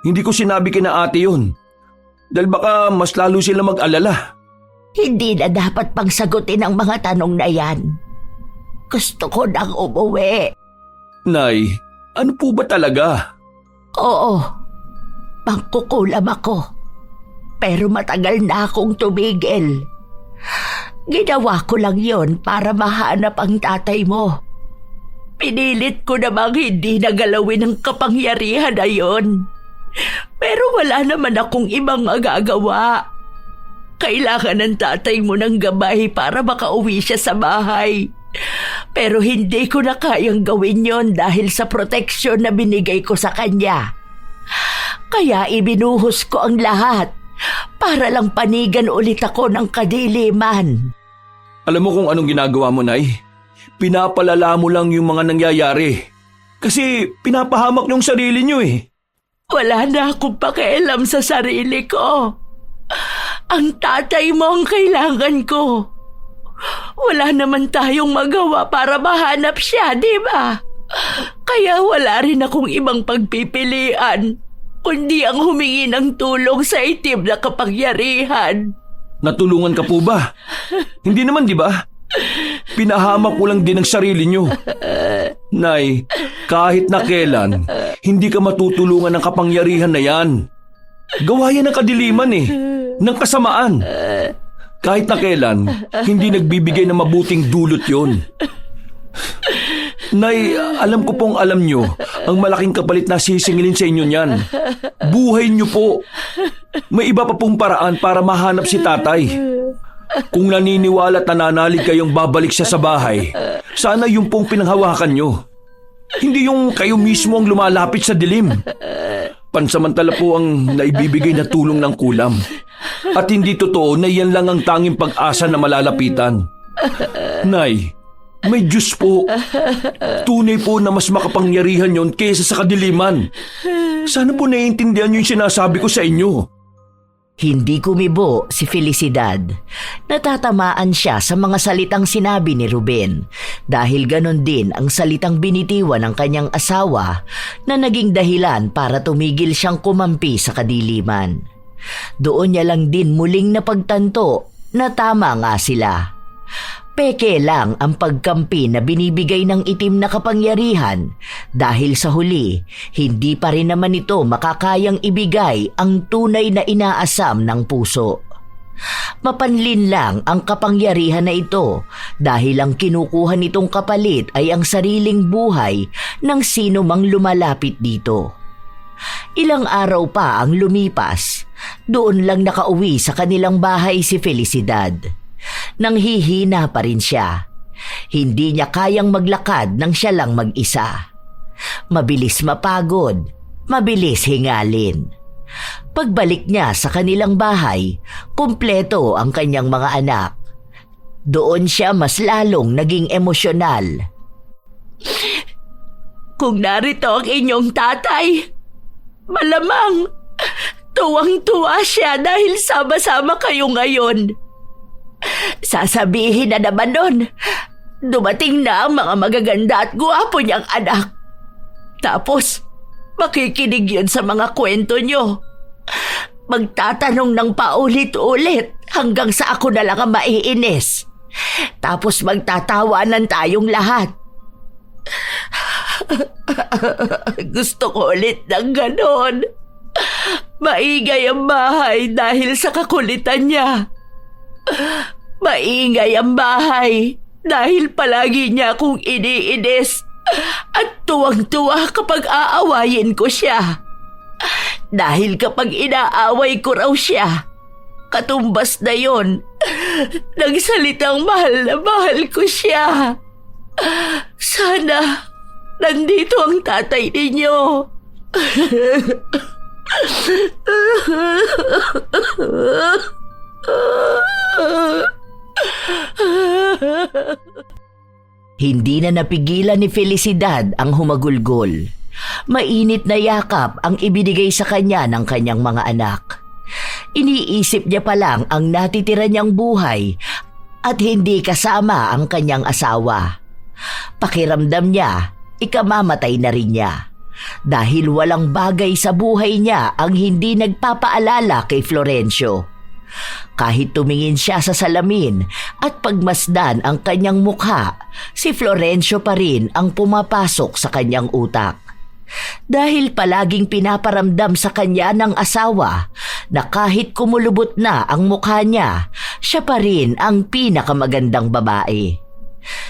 Speaker 2: Hindi ko sinabi kina ate yun. Dahil baka mas lalo sila mag-alala.
Speaker 1: Hindi na dapat pang sagutin ang mga tanong na yan. Gusto ko nang umuwi.
Speaker 2: Nay, ano po ba talaga?
Speaker 1: Oo, mangkukulam ako. Pero matagal na akong tumigil. Ginawa ko lang yon para mahanap ang tatay mo. Pinilit ko namang hindi nagalawin ang kapangyarihan na yon. Pero wala naman akong ibang magagawa. Kailangan ng tatay mo ng gabay para makauwi siya sa bahay. Pero hindi ko na kayang gawin yon dahil sa proteksyon na binigay ko sa kanya. Kaya ibinuhos ko ang lahat para lang panigan ulit ako ng kadiliman.
Speaker 2: Alam mo kung anong ginagawa mo, Nay? Pinapalala mo lang yung mga nangyayari. Kasi pinapahamak niyong sarili niyo
Speaker 1: Wala na akong pakialam sa sarili ko. Ang tatay mo ang kailangan ko. Wala naman tayong magawa para mahanap siya, di ba? Kaya wala rin akong ibang pagpipilian. kundi ang humingi ng tulong sa itim na kapangyarihan.
Speaker 2: Natulungan ka po ba? Hindi naman, di ba? Pinahamak mo lang din ang sarili nyo. Nay, kahit na kailan, hindi ka matutulungan ng kapangyarihan na yan. Gawa yan ng kadiliman ng kasamaan. Kahit na kailan, hindi nagbibigay ng mabuting dulot yon. Nay, alam ko pong alam nyo ang malaking kapalit na sisingilin sa inyo niyan. Buhay nyo po. May iba pa pong paraan para mahanap si tatay. Kung naniniwala at nananalig kayong babalik siya sa bahay, sana yung pong pinanghawakan nyo. Hindi yung kayo mismo ang lumalapit sa dilim. Pansamantala po ang naibibigay na tulong ng kulam. At hindi totoo na yan lang ang tanging pag-asa na malalapitan. Nay, may Diyos po. Tunay po na mas makapangyarihan yon kaysa sa kadiliman. Sana po naiintindihan nyo yung sinasabi ko sa inyo.
Speaker 1: Hindi kumibo si Felicidad. Natatamaan siya sa mga salitang sinabi ni Ruben dahil ganon din ang salitang binitiwan ng kanyang asawa na naging dahilan para tumigil siyang kumampi sa kadiliman. Doon niya lang din muling napagtanto na tama nga sila. Peke lang ang pagkampi na binibigay ng itim na kapangyarihan dahil sa huli, hindi pa rin naman ito makakayang ibigay ang tunay na inaasam ng puso. Mapanlin lang ang kapangyarihan na ito dahil ang kinukuha nitong kapalit ay ang sariling buhay ng sino mang lumalapit dito. Ilang araw pa ang lumipas, doon lang nakauwi sa kanilang bahay si Felicidad. Nanghihina pa rin siya. Hindi niya kayang maglakad nang siya lang mag-isa. Mabilis mapagod, mabilis hingalin. Pagbalik niya sa kanilang bahay, kumpleto ang kanyang mga anak. Doon siya mas lalong naging emosyonal. Kung narito ang inyong tatay, malamang tuwang-tuwa siya dahil sama-sama kayo ngayon. Sasabihin na naman nun, dumating na ang mga magaganda at guwapo niyang anak. Tapos, makikinig yun sa mga kwento niyo. Magtatanong ng paulit-ulit hanggang sa ako na lang ang maiinis. Tapos magtatawanan tayong lahat. Gusto ko ulit ng ganon. Maingay ang bahay dahil sa kakulitan niya. Maingay ang bahay dahil palagi niya akong iniinis at tuwang-tuwa kapag aawayin ko siya. Dahil kapag inaaway ko raw siya, katumbas na yon, nagsalitang mahal na mahal ko siya. Sana nandito ang tatay ninyo. Hindi na napigilan ni Felicidad ang humagulgol. Mainit na yakap ang ibinigay sa kanya ng kanyang mga anak. Iniisip niya pa lang ang natitira niyang buhay at hindi kasama ang kanyang asawa. Pakiramdam niya, ikamamatay na rin niya. Dahil walang bagay sa buhay niya ang hindi nagpapaalala kay Florencio. Kahit tumingin siya sa salamin at pagmasdan ang kanyang mukha, si Florencio pa rin ang pumapasok sa kanyang utak. Dahil palaging pinaparamdam sa kanya ng asawa na kahit kumulubot na ang mukha niya, siya pa rin ang pinakamagandang babae.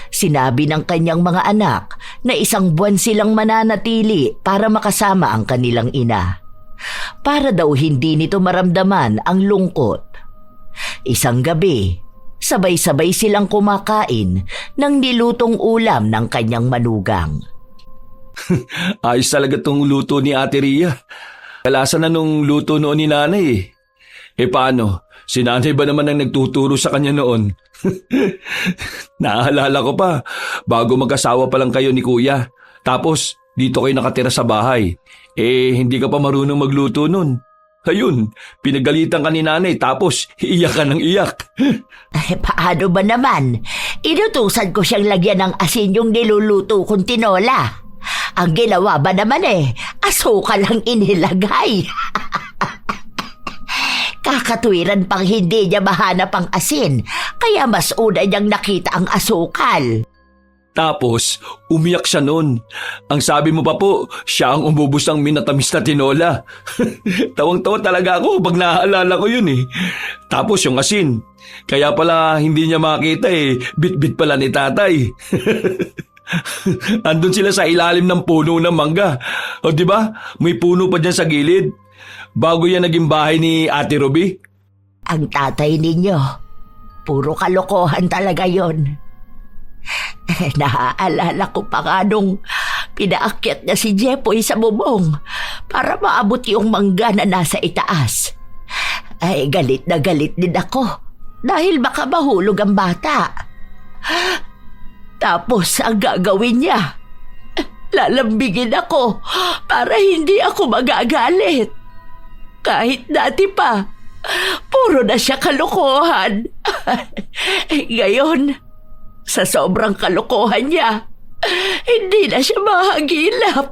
Speaker 1: Sinabi ng kanyang mga anak na 1 buwan silang mananatili para makasama ang kanilang ina. Para daw hindi nito maramdaman ang lungkot. Isang gabi, sabay-sabay silang kumakain ng nilutong ulam ng kanyang manugang.
Speaker 2: Ayos talaga tong luto ni Ate Ria. Kalasan na nung luto noon ni nanay . Paano? Si nanay ba naman ang nagtuturo sa kanya noon? Naalala ko pa, bago mag-asawa pa lang kayo ni kuya. Tapos, dito kayo nakatira sa bahay. Hindi ka pa marunong magluto noon. Ayun, pinagalitan ka ni nanay tapos iiyak ka ng iyak.
Speaker 1: Paano ba naman? Inutusan ko siyang lagyan ng asin yung niluluto kong tinola. Ang ginawa ba naman asukal ang inilagay. Kakatwiran pang hindi niya mahanap ang asin, kaya mas una niyang nakita ang asukal.
Speaker 2: Tapos, umiyak siya nun. Ang sabi mo pa po, siya ang umubos ng minatamis na tinola. Tawang-tawa talaga ako pag naaalala ko yun eh. Tapos yung asin. Kaya pala hindi niya makita eh. Bit-bit pala ni tatay. Andun sila sa ilalim ng puno ng mangga. O di ba? May puno pa dyan sa gilid. Bago yan naging bahay ni Ate Ruby.
Speaker 1: Ang tatay ninyo, puro kalokohan talaga yon. Naaalala ko pa nga nung pinaakyat niya si Jepoy sa bubong para maabot yung mangga na nasa itaas. Ay, galit na galit din ako dahil baka mahulog ang bata. Tapos ang gagawin niya, lalambigin ako para hindi ako magagalit. Kahit dati pa, puro na siya kalokohan. Ngayon, sa sobrang kalokohan niya, hindi na siya mahagilap.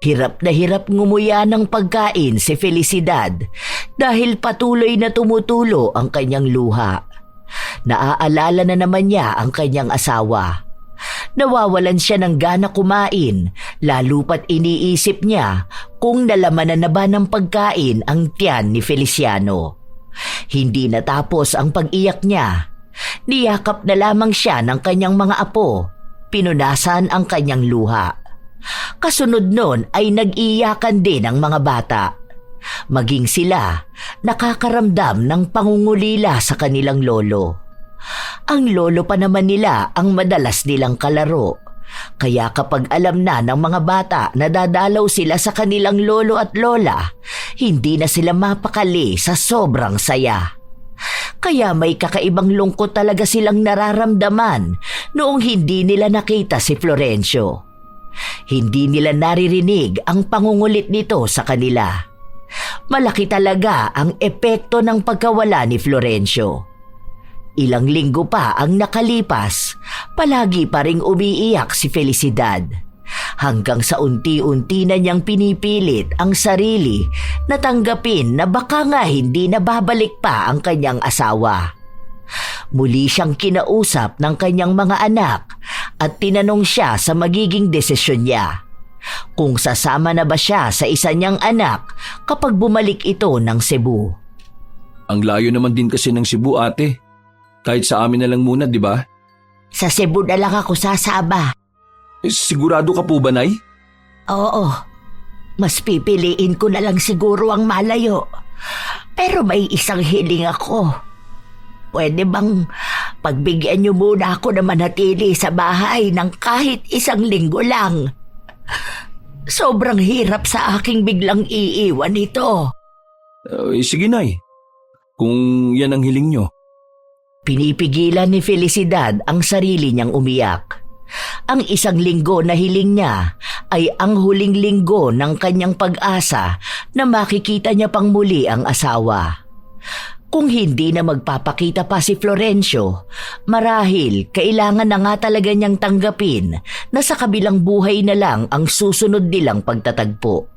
Speaker 1: Hirap na hirap ngumuya ng pagkain si Felicidad dahil patuloy na tumutulo ang kanyang luha. Naaalala na naman niya ang kanyang asawa. Nawawalan siya ng gana kumain, lalo pat iniisip niya kung nalamanan na ba ng pagkain ang tiyan ni Feliciano. Hindi natapos ang pag-iyak niya. Niyakap na lamang siya ng kanyang mga apo. Pinunasan ang kanyang luha. Kasunod nun ay nag-iyakan din ang mga bata. Maging sila, nakakaramdam ng pangungulila sa kanilang lolo. Ang lolo pa naman nila ang madalas nilang kalaro. Kaya kapag alam na ng mga bata na dadalaw sila sa kanilang lolo at lola, hindi na sila mapakali sa sobrang saya. Kaya may kakaibang lungkot talaga silang nararamdaman noong hindi nila nakita si Florencio. Hindi nila naririnig ang pangungulit nito sa kanila. Malaki talaga ang epekto ng pagkawala ni Florencio. Ilang linggo pa ang nakalipas, palagi pa ring umiiyak si Felicidad. Hanggang sa unti-unti na niyang pinipilit ang sarili na tanggapin na baka nga hindi na babalik pa ang kanyang asawa. Muli siyang kinausap ng kanyang mga anak at tinanong siya sa magiging desisyon niya. Kung sasama na ba siya sa isa niyang anak kapag bumalik ito ng Cebu.
Speaker 2: Ang layo naman din kasi ng Cebu, ate. Kahit sa amin na lang muna, di ba?
Speaker 1: Sa Cebu na lang ako sasaba.
Speaker 2: Sigurado ka po ba, Nay?
Speaker 1: Oo. Mas pipiliin ko na lang siguro ang malayo. Pero may isang hiling ako. Pwede bang pagbigyan niyo muna ako na manatili sa bahay ng kahit isang linggo lang? Sobrang hirap sa aking biglang iiwan ito.
Speaker 2: Sige, Nay. Kung yan ang hiling nyo.
Speaker 1: Pinipigilan ni Felicidad ang sarili niyang umiyak. Ang isang linggo na hiling niya ay ang huling linggo ng kanyang pag-asa na makikita niya pang muli ang asawa. Kung hindi na magpapakita pa si Florencio, marahil kailangan na nga talaga niyang tanggapin na sa kabilang buhay na lang ang susunod nilang pagtatagpo.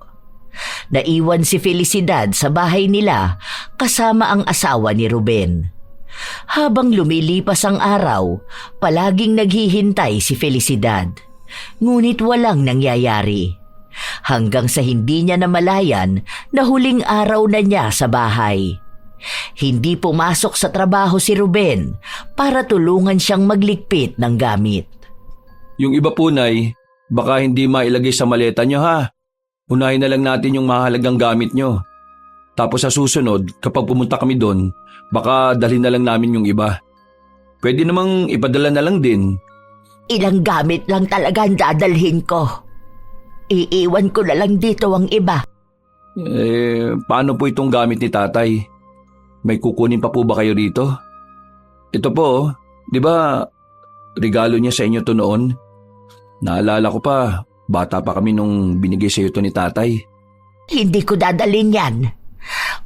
Speaker 1: Naiwan si Felicidad sa bahay nila kasama ang asawa ni Ruben. Habang lumilipas ang araw, palaging naghihintay si Felicidad. Ngunit walang nangyayari. Hanggang sa hindi niya namalayan na huling araw na niya sa bahay. Hindi pumasok sa trabaho si Ruben para tulungan siyang magligpit ng gamit.
Speaker 2: Yung iba po, Nay, baka hindi mailagay sa maleta nyo ha. Unahin na lang natin yung mahalagang gamit nyo. Tapos sa susunod, kapag pumunta kami doon, baka dalhin na lang namin yung iba. Pwede namang ipadala na lang din.
Speaker 1: Ilang gamit lang talaga ang dadalhin ko. Iiwan ko na lang dito ang iba.
Speaker 2: Paano po itong gamit ni tatay? May kukunin pa po ba kayo rito? Ito po, di ba, regalo niya sa inyo to noon? Naalala ko pa, bata pa kami nung binigay sa iyo to ni tatay.
Speaker 1: Hindi ko dadalhin yan.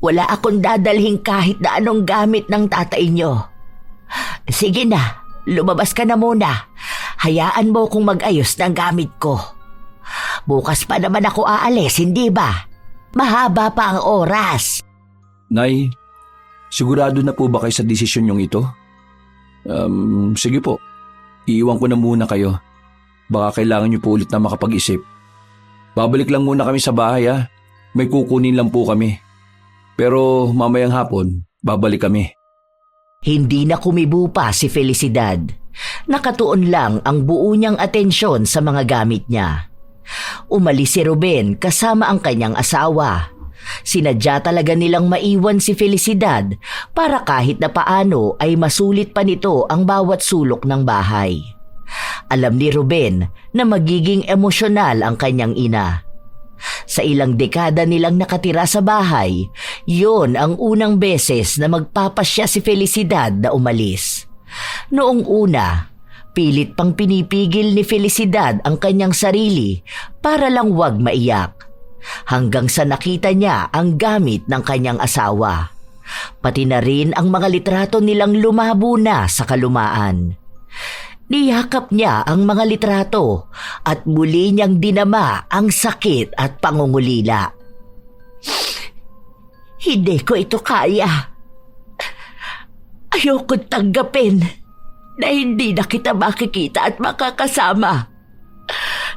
Speaker 1: Wala akong dadalhin kahit na anong gamit ng tatay niyo. Sige na, lumabas ka na muna. Hayaan mo kong mag-ayos ng gamit ko. Bukas pa naman ako aalis, hindi ba? Mahaba pa ang oras.
Speaker 2: Nay, sigurado na po ba kayo sa desisyon yung ito? Sige po. Iiwan ko na muna kayo. Baka kailangan niyo po ulit na makapag-isip. Babalik lang muna kami sa bahay ha. May kukunin lang po kami. Pero mamayang hapon, babalik kami.
Speaker 1: Hindi na kumibo pa si Felicidad. Nakatuon lang ang buo niyang atensyon sa mga gamit niya. Umalis si Ruben kasama ang kanyang asawa. Sinadya talaga nilang maiwan si Felicidad para kahit na paano ay masulit pa nito ang bawat sulok ng bahay. Alam ni Ruben na magiging emosyonal ang kanyang ina. Sa ilang dekada nilang nakatira sa bahay, yon ang unang beses na magpapasya si Felicidad na umalis. Noong una, pilit pang pinipigil ni Felicidad ang kanyang sarili para lang wag maiyak. Hanggang sa nakita niya ang gamit ng kanyang asawa. Pati na rin ang mga litrato nilang lumabo na sa kalumaan. Niyakap niya ang mga litrato at muli niyang dinama ang sakit at pangungulila. Hindi ko ito kaya. Ayoko tanggapin na hindi na kita makikita at makakasama.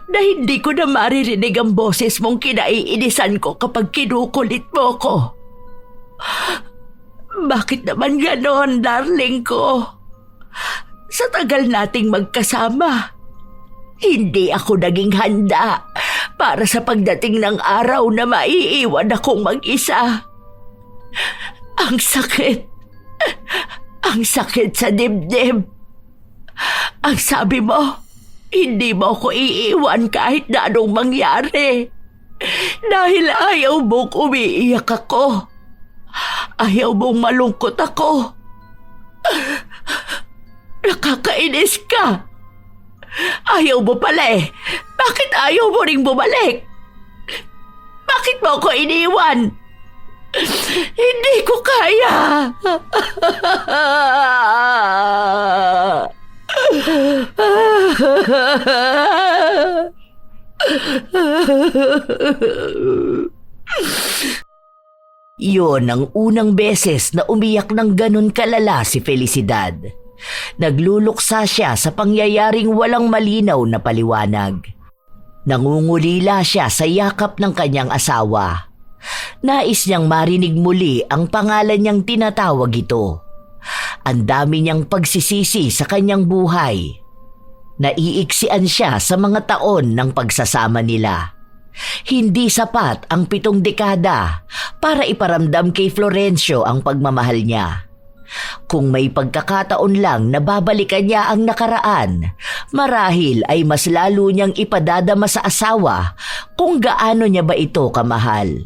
Speaker 1: Na hindi ko na maririnig ang boses mong kinaiinisan ko kapag kinukulit mo ko. Bakit naman ganon, darling ko? Sa tagal nating magkasama, hindi ako naging handa para sa pagdating ng araw na maiiwan akong mag-isa. Ang sakit. Ang sakit sa dibdib. Ang sabi mo, hindi mo ko iiwan kahit na anong mangyari. Dahil ayaw mong umiiyak ako. Ayaw mong malungkot ako. Nakakainis ka. Ayaw mo pala eh. Bakit ayaw mo ring bumalik? Bakit mo ko iniwan? Hindi ko kaya. Yun ang unang beses na umiyak ng ganun kalala si Felicidad. Nagluluksa siya sa pangyayaring walang malinaw na paliwanag. Nangungulila siya sa yakap ng kanyang asawa. Nais niyang marinig muli ang pangalan niyang tinatawag ito. Ang dami niyang pagsisisi sa kanyang buhay. Naiiksian siya sa mga taon ng pagsasama nila. Hindi sapat ang 7 dekada para iparamdam kay Florencio ang pagmamahal niya. Kung may pagkakataon lang na babalikan niya ang nakaraan, marahil ay mas lalo niyang ipadadama sa asawa kung gaano niya ba ito kamahal.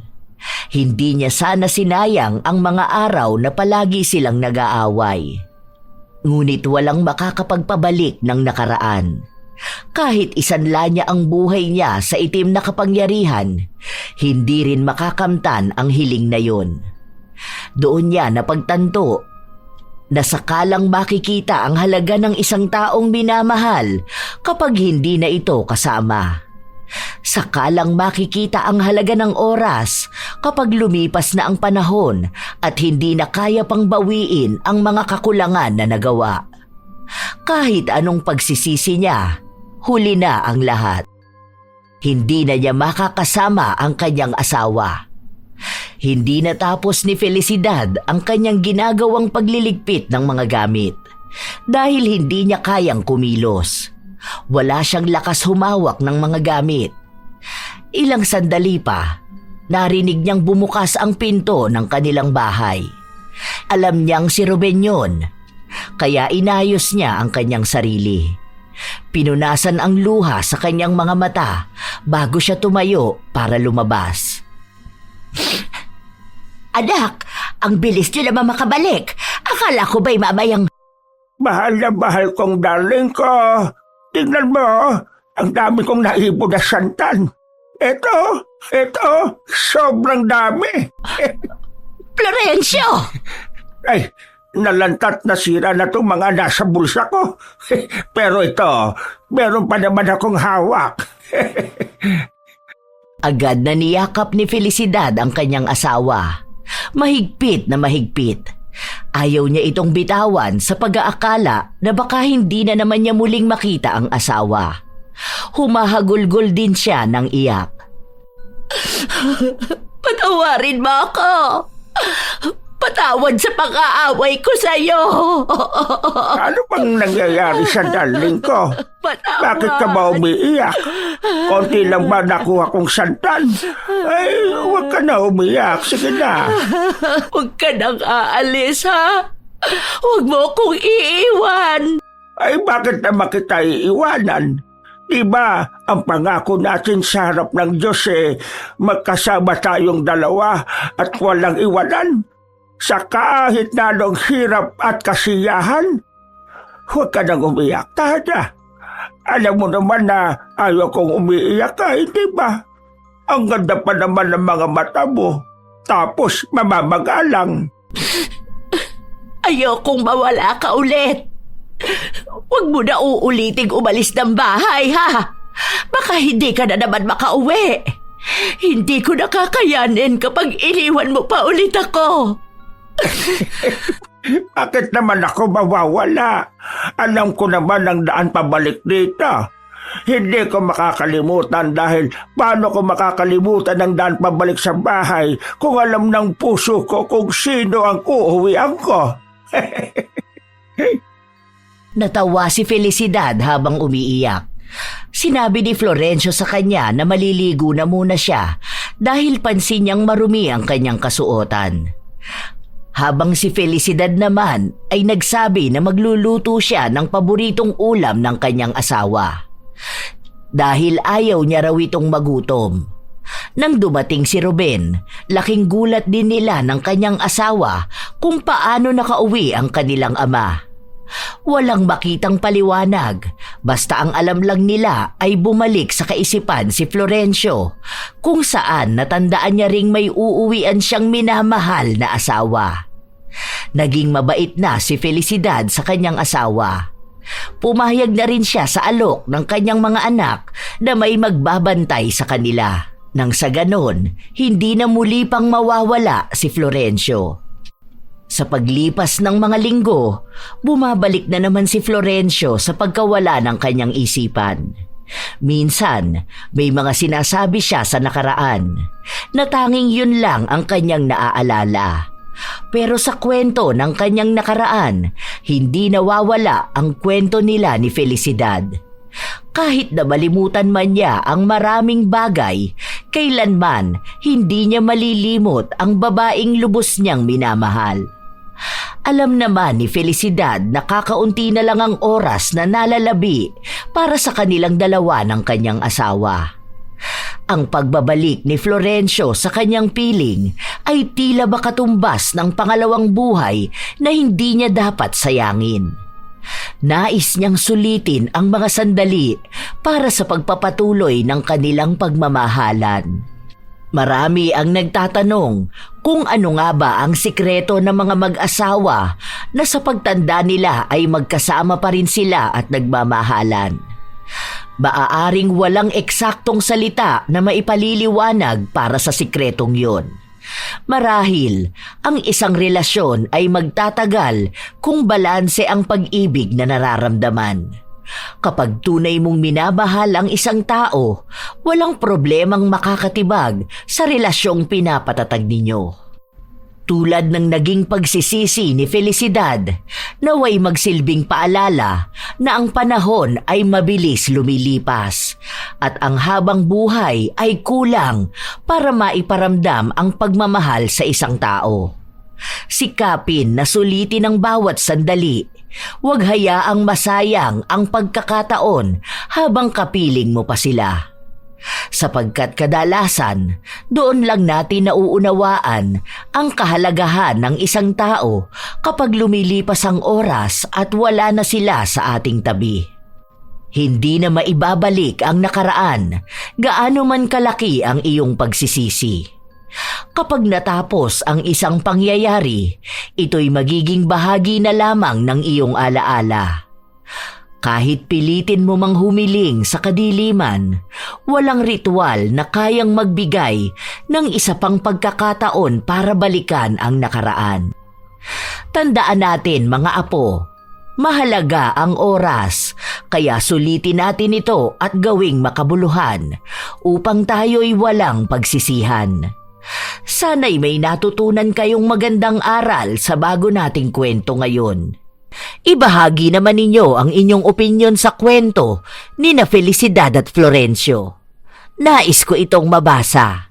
Speaker 1: Hindi niya sana sinayang ang mga araw na palagi silang nag-aaway. Ngunit walang makakapagpabalik ng nakaraan. Kahit isanla niya ang buhay niya sa itim na kapangyarihan, hindi rin makakamtan ang hiling na yun. Doon niya napagtanto na sakalang makikita ang halaga ng isang taong minamahal kapag hindi na ito kasama. Sakalang makikita ang halaga ng oras kapag lumipas na ang panahon at hindi na kaya pang bawiin ang mga kakulangan na nagawa. Kahit anong pagsisisi niya, huli na ang lahat. Hindi na niya makakasama ang kanyang asawa. Hindi natapos ni Felicidad ang kanyang ginagawang pagliligpit ng mga gamit dahil hindi niya kayang kumilos. Wala siyang lakas humawak ng mga gamit. Ilang sandali pa, narinig niyang bumukas ang pinto ng kanilang bahay. Alam niyang si Ruben yun, kaya inayos niya ang kanyang sarili. Pinunasan ang luha sa kanyang mga mata bago siya tumayo para lumabas. Anak, ang bilis niyo naman makabalik. Akala ko ba'y mamayang...
Speaker 3: Mahal na mahal kong darling ko. Tingnan mo, ang dami kong naipon na santan. Ito, sobrang dami.
Speaker 1: Florencio!
Speaker 3: Ay, nalantat na sira na itong mga nasa bulsa ko. Pero ito, meron pa naman akong hawak.
Speaker 1: Agad na niyakap ni Felicidad ang kanyang asawa. Mahigpit na mahigpit. Ayaw niya itong bitawan sa pag-aakala na baka hindi na naman niya muling makita ang asawa. Humahagulgol din siya ng iyak. Patawarin mo ako! Patawad sa pag-aaway ko sa'yo!
Speaker 3: Ano bang nangyayari sa darling ko?
Speaker 1: Patawad!
Speaker 3: Bakit ka ba umiiyak? Konti lang ba nakuha kong santan? Ay, huwag ka na umiyak. Sige na.
Speaker 1: Huwag ka nang aalis, ha? Huwag mo akong iiwan!
Speaker 3: Ay, bakit naman kita iiwanan? Diba, ang pangako natin sa harap ng Diyos magkasama tayong dalawa at walang iwanan. Sa kahit na anong hirap at kasiyahan, huwag ka nang umiyak, Tada. Alam mo naman na ayaw kong umiiyak ka, hindi ba? Ang ganda pa naman ng mga mata mo, tapos mamamagalang.
Speaker 1: Ayokong mawala ka ulit. Huwag mo na uuliting umalis ng bahay, ha? Baka hindi ka na naman makauwi. Hindi ko nakakayanin kapag iniwan mo pa ulit ako.
Speaker 3: Bakit naman ako mawawala? Alam ko naman ang daan pabalik dito. Hindi ko makakalimutan dahil paano ko makakalimutan ang daan pabalik sa bahay kung alam ng puso ko kung sino ang uuwian ko?
Speaker 1: Natawa si Felicidad habang umiiyak. Sinabi ni Florencio sa kanya na maliligo na muna siya dahil pansin niyang marumi ang kanyang kasuotan. Habang si Felicidad naman ay nagsabi na magluluto siya ng paboritong ulam ng kanyang asawa. Dahil ayaw niya raw itong magutom. Nang dumating si Ruben, laking gulat din nila ng kanyang asawa kung paano nakauwi ang kanilang ama. Walang makitang paliwanag, basta ang alam lang nila ay bumalik sa kaisipan si Florencio, kung saan natandaan niya ring may uuwian siyang minamahal na asawa. Naging mabait na si Felicidad sa kanyang asawa. Pumayag na rin siya sa alok ng kanyang mga anak na may magbabantay sa kanila. Nang sa ganon, hindi na muli pang mawawala si Florencio. Sa paglipas ng mga linggo, bumabalik na naman si Florencio sa pagkawala ng kanyang isipan. Minsan, may mga sinasabi siya sa nakaraan na tanging yun lang ang kanyang naaalala. Pero sa kwento ng kanyang nakaraan, hindi nawawala ang kwento nila ni Felicidad. Kahit na malimutan man niya ang maraming bagay, kailanman hindi niya malilimot ang babaeng lubos niyang minamahal. Alam naman ni Felicidad na kakaunti na lang ang oras na nalalabi para sa kanilang dalawa ng kanyang asawa. Ang pagbabalik ni Florencio sa kanyang piling ay tila ba katumbas ng pangalawang buhay na hindi niya dapat sayangin. Nais niyang sulitin ang mga sandali para sa pagpapatuloy ng kanilang pagmamahalan. Marami ang nagtatanong kung ano nga ba ang sikreto ng mga mag-asawa na sa pagtanda nila ay magkasama pa rin sila at nagmamahalan. Maaaring walang eksaktong salita na maipaliliwanag para sa sikretong yon. Marahil, ang isang relasyon ay magtatagal kung balanse ang pag-ibig na nararamdaman. Kapag tunay mong minamahal ang isang tao, walang problemang makakatibag sa relasyong pinapatatag ninyo. Tulad ng naging pagsisisi ni Felicidad, naway magsilbing paalala na ang panahon ay mabilis lumilipas at ang habang buhay ay kulang para maiparamdam ang pagmamahal sa isang tao. Sikapin na sulitin ang bawat sandali. Huwag hayaang masayang ang pagkakataon habang kapiling mo pa sila. Sapagkat kadalasan, doon lang natin nauunawaan ang kahalagahan ng isang tao kapag lumilipas ang oras at wala na sila sa ating tabi. Hindi na maibabalik ang nakaraan, gaano man kalaki ang iyong pagsisisi. Kapag natapos ang isang pangyayari, ito'y magiging bahagi na lamang ng iyong alaala. Kahit pilitin mo mang humiling sa kadiliman, walang ritual na kayang magbigay ng isa pang pagkakataon para balikan ang nakaraan. Tandaan natin mga apo, mahalaga ang oras, kaya sulitin natin ito at gawing makabuluhan upang tayo'y walang pagsisihan. Sana'y may natutunan kayong magandang aral sa bago nating kwento ngayon. Ibahagi naman ninyo ang inyong opinyon sa kwento ni na Felicidad at Florencio. Nais ko itong mabasa.